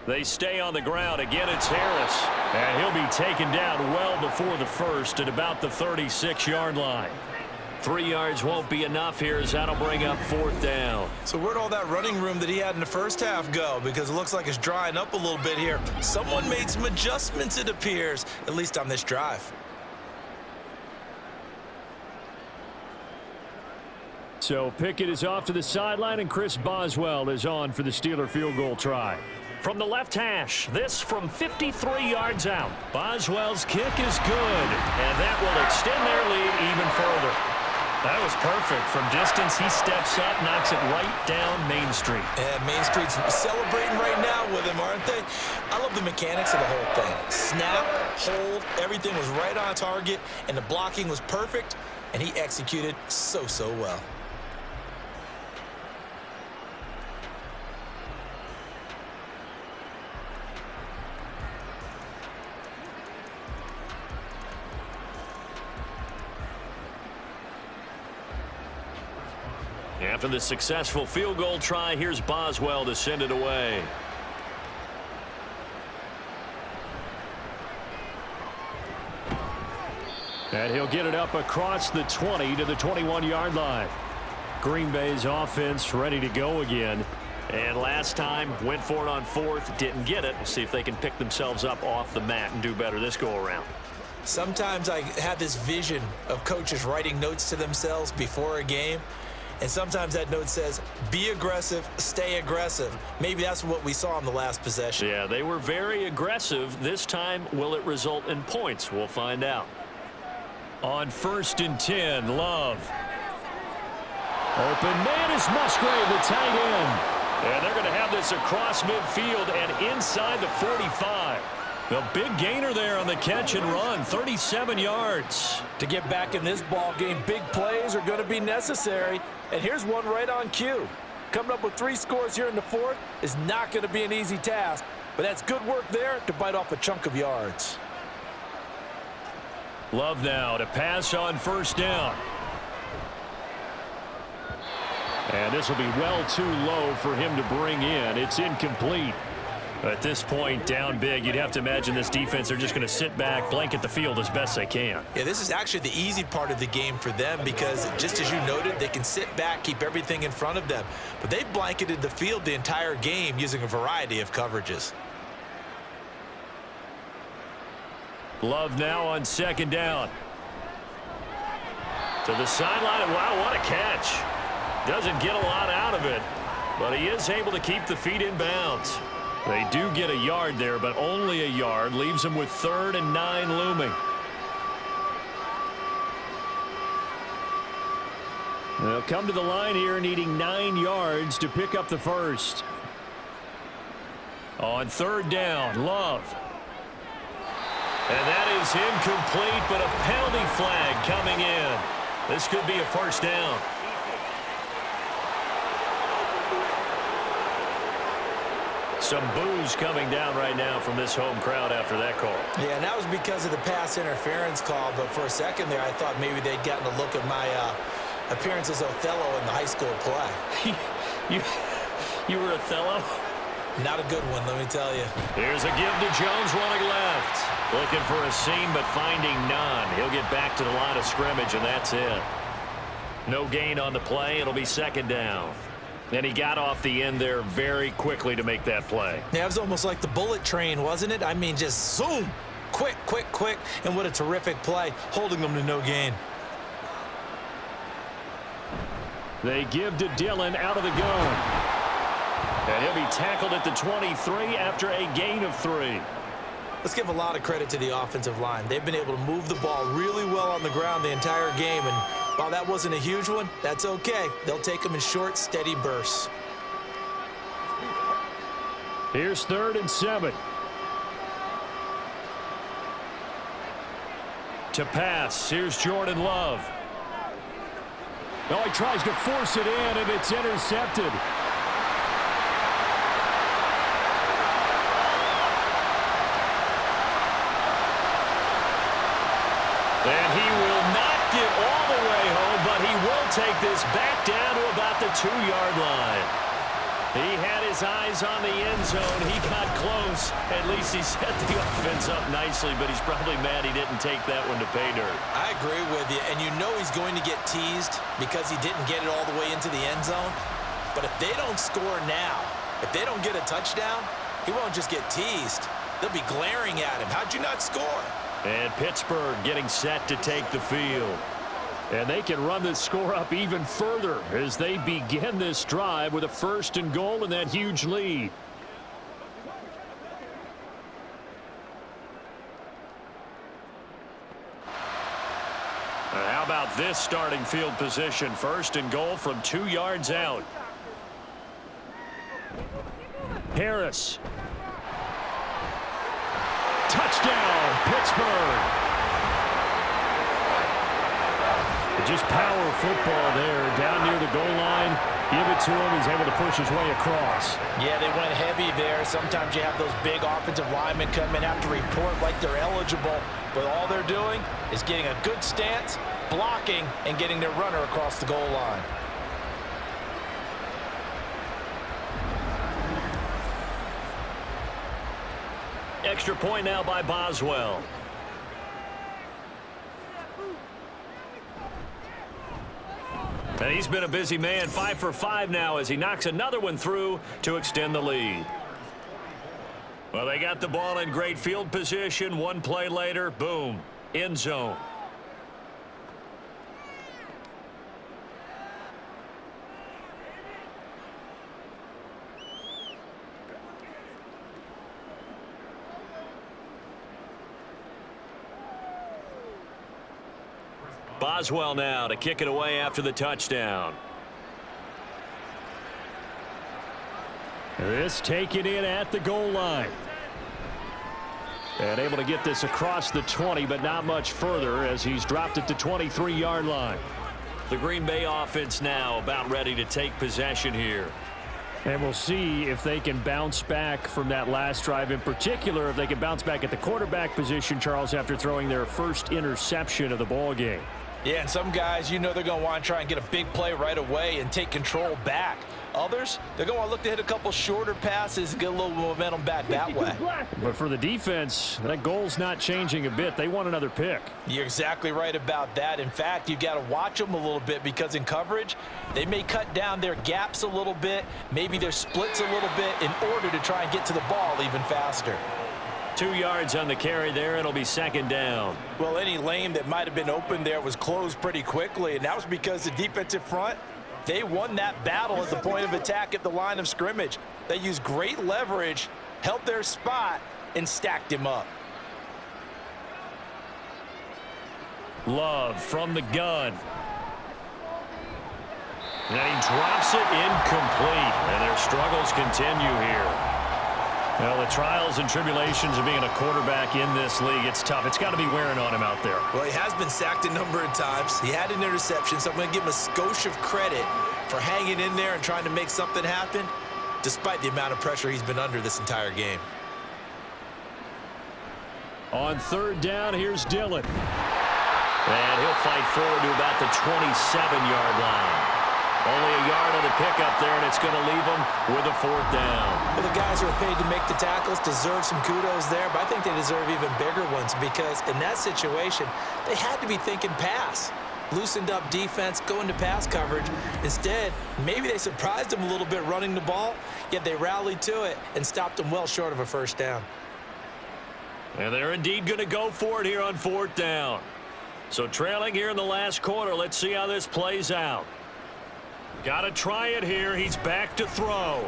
They stay on the ground. Again, it's Harris. And he'll be taken down well before the first at about the 36-yard line. 3 yards won't be enough here as that'll bring up 4th down. So where'd all that running room that he had in the first half go? Because it looks like it's drying up a little bit here. Someone made some adjustments, it appears, at least on this drive. So Pickett is off to the sideline, and Chris Boswell is on for the Steeler field goal try. From the left hash, this from 53 yards out. Boswell's kick is good, and that will extend their lead even further. That was perfect. From distance, he steps up, knocks it right down Main Street. Yeah, Main Street's celebrating right now with him, aren't they? I love the mechanics of the whole thing. Snap, hold, everything was right on target, and the blocking was perfect, and he executed so well. After the successful field goal try, here's Boswell to send it away. And he'll get it up across the 20 to the 21-yard line. Green Bay's offense ready to go again. And last time, went for it on 4th, didn't get it. We'll see if they can pick themselves up off the mat and do better this go-around. Sometimes I have this vision of coaches writing notes to themselves before a game. And sometimes that note says, be aggressive, stay aggressive. Maybe that's what we saw in the last possession. Yeah, they were very aggressive. This time, will it result in points? We'll find out. On 1st and 10, Love. Open man is Musgrave, the tight end. And they're going to have this across midfield and inside the 45. The big gainer there on the catch and run, 37 yards. To get back in this ball game, big plays are going to be necessary. And here's one right on cue. Coming up with 3 scores here in the 4th is not going to be an easy task, but that's good work there to bite off a chunk of yards. Love now to pass on 1st down. And this will be well too low for him to bring in. It's incomplete. At this point, down big, you'd have to imagine this defense are just going to sit back, blanket the field as best they can. Yeah, this is actually the easy part of the game for them because, just as you noted, they can sit back, keep everything in front of them. But they've blanketed the field the entire game using a variety of coverages. Love now on 2nd down. To the sideline, and wow, what a catch. Doesn't get a lot out of it, but he is able to keep the feet in bounds. They do get a yard there, but only a yard. Leaves them with 3rd and 9 looming. They'll come to the line here needing 9 yards to pick up the first. On 3rd down, Love. And that is incomplete, but a penalty flag coming in. This could be a 1st down. Some boos coming down right now from this home crowd after that call. Yeah, and that was because of the pass interference call, but for a second there, I thought maybe they'd gotten a look at my appearance as Othello in the high school play. You were Othello? Not a good one, let me tell you. Here's a give to Jones running left. Looking for a seam, but finding none. He'll get back to the line of scrimmage, and that's it. No gain on the play. It'll be 2nd down. And he got off the end there very quickly to make that play. Yeah, it was almost like the bullet train, wasn't it? I mean, just zoom. Quick, quick, quick. And what a terrific play, holding them to no gain. They give to Dillon out of the gun. And he'll be tackled at the 23 after a gain of 3. Let's give a lot of credit to the offensive line. They've been able to move the ball really well on the ground the entire game, and while that wasn't a huge one, that's okay. They'll take them in short, steady bursts. Here's 3rd and 7. To pass, here's Jordan Love. Oh, he tries to force it in, and it's intercepted. And he will not get all the way home, but he will take this back down to about the 2-yard line. He had his eyes on the end zone. He got close. At least he set the offense up nicely, but he's probably mad he didn't take that one to pay dirt. I agree with you, and you know he's going to get teased because he didn't get it all the way into the end zone. But if they don't score now, if they don't get a touchdown, he won't just get teased. They'll be glaring at him. How'd you not score? And Pittsburgh getting set to take the field. And they can run this score up even further as they begin this drive with a 1st and goal and that huge lead. How about this starting field position? 1st and goal from 2 yards out. Harris. Touchdown, Pittsburgh. Just power football there, down near the goal line. Give it to him. He's able to push his way across. Yeah, they went heavy there. Sometimes you have those big offensive linemen come in after report like they're eligible, but all they're doing is getting a good stance, blocking, and getting their runner across the goal line. Extra point now by Boswell. And he's been a busy man, 5 for 5 now as he knocks another one through to extend the lead. Well, they got the ball in great field position. One play later, boom, end zone. Boswell now to kick it away after the touchdown. This taken in at the goal line. And able to get this across the 20, but not much further as he's dropped it to 23-yard line. The Green Bay offense now about ready to take possession here. And we'll see if they can bounce back from that last drive, in particular if they can bounce back at the quarterback position, Charles, after throwing their first interception of the ball game. Yeah, and some guys, you know they're going to want to try and get a big play right away and take control back. Others, they're going to look to hit a couple shorter passes and get a little momentum back that way. But for the defense, that goal's not changing a bit. They want another pick. You're exactly right about that. In fact, you got to watch them a little bit because in coverage, they may cut down their gaps a little bit, maybe their splits a little bit in order to try and get to the ball even faster. 2 yards on the carry there. It'll be 2nd down. Well, any lane that might have been open there was closed pretty quickly, and that was because the defensive front, they won that battle at the point of attack at the line of scrimmage. They used great leverage, held their spot, and stacked him up. Love from the gun. And he drops it incomplete. And their struggles continue here. Well, the trials and tribulations of being a quarterback in this league, it's tough. It's got to be wearing on him out there. Well, he has been sacked a number of times. He had an interception, so I'm going to give him a skosh of credit for hanging in there and trying to make something happen, despite the amount of pressure he's been under this entire game. On 3rd down, here's Dillon. And he'll fight forward to about the 27-yard line. Only a yard on the pickup there, and it's going to leave them with a 4th down. Well, the guys who are paid to make the tackles deserve some kudos there, but I think they deserve even bigger ones because in that situation, they had to be thinking pass. Loosened up defense, going to pass coverage. Instead, maybe they surprised them a little bit running the ball, yet they rallied to it and stopped them well short of a 1st down. And they're indeed going to go for it here on 4th down. So trailing here in the last quarter, let's see how this plays out. Got to try it here. He's back to throw.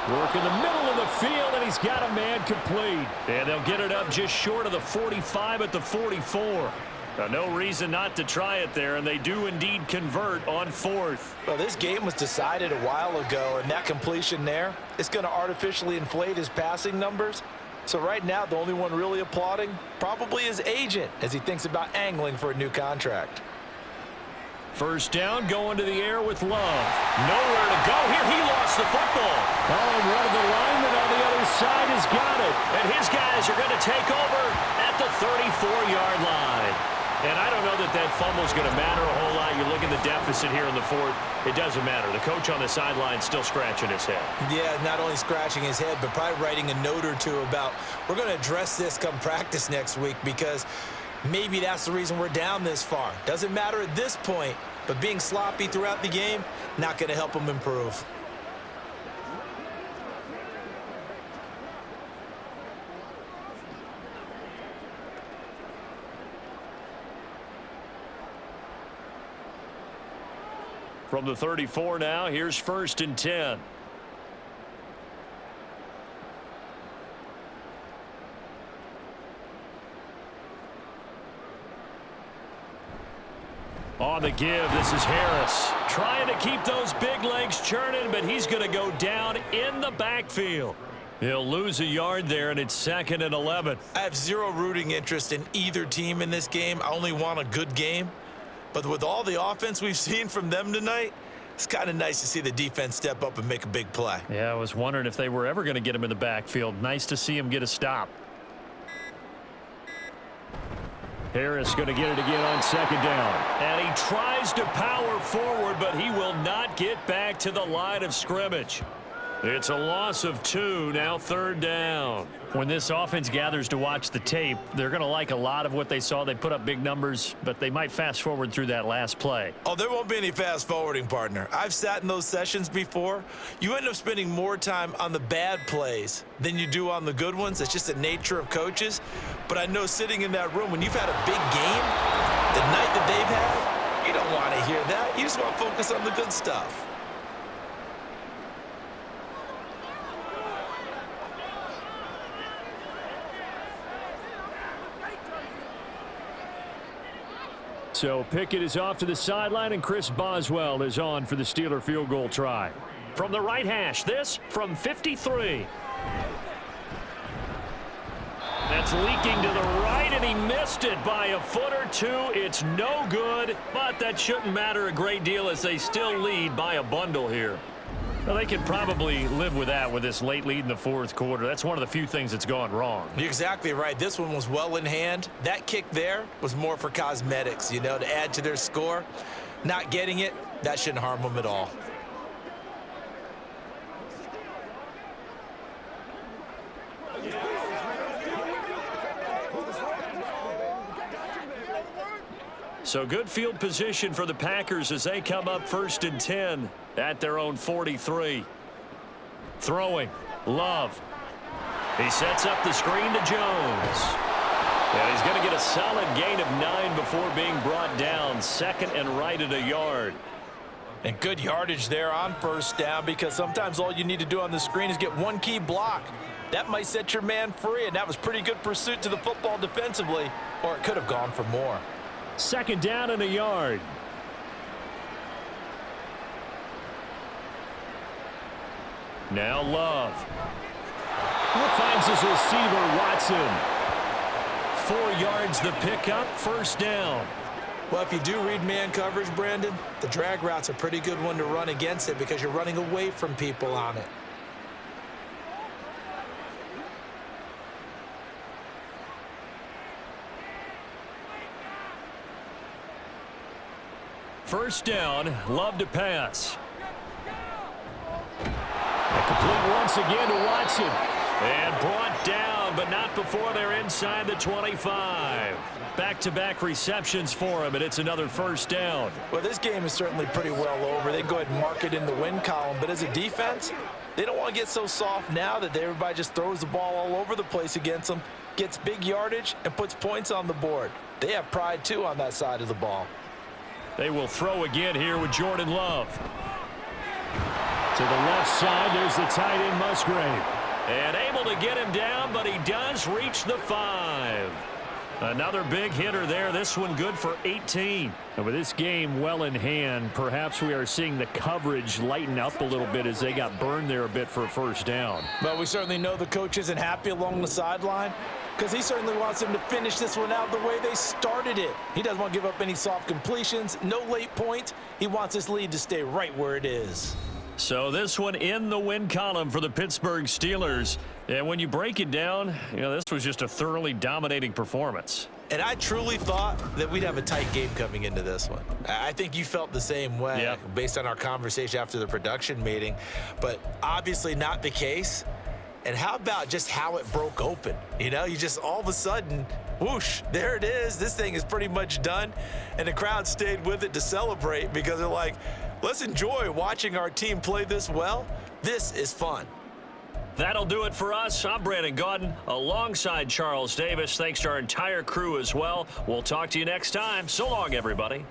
Work in the middle of the field, and he's got a man complete. And they'll get it up just short of the 45 at the 44. Now, no reason not to try it there, and they do indeed convert on 4th. Well, this game was decided a while ago, and that completion there is going to artificially inflate his passing numbers. So right now, the only one really applauding probably his agent as he thinks about angling for a new contract. First down, going to the air with Love. Nowhere to go here. He lost the football. Oh, and one of the linemen on the other side has got it. And his guys are going to take over at the 34-yard line. And I don't know that that fumble is going to matter a whole lot. You look at the deficit here in the 4th. It doesn't matter. The coach on the sideline is still scratching his head. Yeah, not only scratching his head, but probably writing a note or two about, we're going to address this come practice next week, because maybe that's the reason we're down this far. Doesn't matter at this point, but being sloppy throughout the game, not going to help him improve. From the 34 now, here's 1st and 10. On the give, this is Harris. Trying to keep those big legs churning, but he's going to go down in the backfield. He'll lose a yard there, and it's 2nd and 11. I have zero rooting interest in either team in this game. I only want a good game. But with all the offense we've seen from them tonight, it's kind of nice to see the defense step up and make a big play. Yeah, I was wondering if they were ever going to get him in the backfield. Nice to see him get a stop. Harris going to get it again on 2nd down. And he tries to power forward, but he will not get back to the line of scrimmage. It's a loss of 2, now 3rd down. When this offense gathers to watch the tape, they're going to like a lot of what they saw. They put up big numbers, but they might fast forward through that last play. Oh, there won't be any fast forwarding, partner. I've sat in those sessions before. You end up spending more time on the bad plays than you do on the good ones. It's just the nature of coaches. But I know sitting in that room, when you've had a big game, the night that they've had, you don't want to hear that. You just want to focus on the good stuff. So Pickett is off to the sideline, and Chris Boswell is on for the Steeler field goal try. From the right hash, this from 53. That's leaking to the right, and he missed it by a foot or two. It's no good, but that shouldn't matter a great deal as they still lead by a bundle here. Well, they could probably live with that with this late lead in the 4th quarter. That's one of the few things that's gone wrong. You're exactly right. This one was well in hand. That kick there was more for cosmetics, to add to their score. Not getting it, that shouldn't harm them at all. So good field position for the Packers as they come up 1st and 10 at their own 43. Throwing, Love. He sets up the screen to Jones. And he's going to get a solid gain of 9 before being brought down. 2nd and right at a yard. And good yardage there on 1st down, because sometimes all you need to do on the screen is get one key block. That might set your man free, and that was pretty good pursuit to the football defensively, or it could have gone for more. 2nd down and a yard. Now Love. Finds his receiver, Watson. 4 yards the pickup, 1st down. Well, if you do read man coverage, Brandon, the drag route's a pretty good one to run against it because you're running away from people on it. First down, Love to pass. And complete once again to Watson. And brought down, but not before they're inside the 25. Back-to-back receptions for him, and it's another 1st down. Well, this game is certainly pretty well over. They go ahead and mark it in the win column, but as a defense, they don't want to get so soft now that everybody just throws the ball all over the place against them, gets big yardage, and puts points on the board. They have pride, too, on that side of the ball. They will throw again here with Jordan Love. To the left side, there's the tight end Musgrave. And able to get him down, but he does reach the 5. Another big hitter there. This one good for 18. And with this game well in hand, perhaps we are seeing the coverage lighten up a little bit as they got burned there a bit for a first down. But we certainly know the coach isn't happy along the sideline because he certainly wants them to finish this one out the way they started it. He doesn't want to give up any soft completions, no late points. He wants this lead to stay right where it is. So this one in the win column for the Pittsburgh Steelers. And when you break it down, this was just a thoroughly dominating performance. And I truly thought that we'd have a tight game coming into this one. I think you felt the same way based on our conversation after the production meeting, but obviously not the case. And how about just how it broke open? You just all of a sudden, whoosh, there it is. This thing is pretty much done. And the crowd stayed with it to celebrate because they're like, let's enjoy watching our team play this well. This is fun. That'll do it for us. I'm Brandon Gaudin alongside Charles Davis. Thanks to our entire crew as well. We'll talk to you next time. So long, everybody.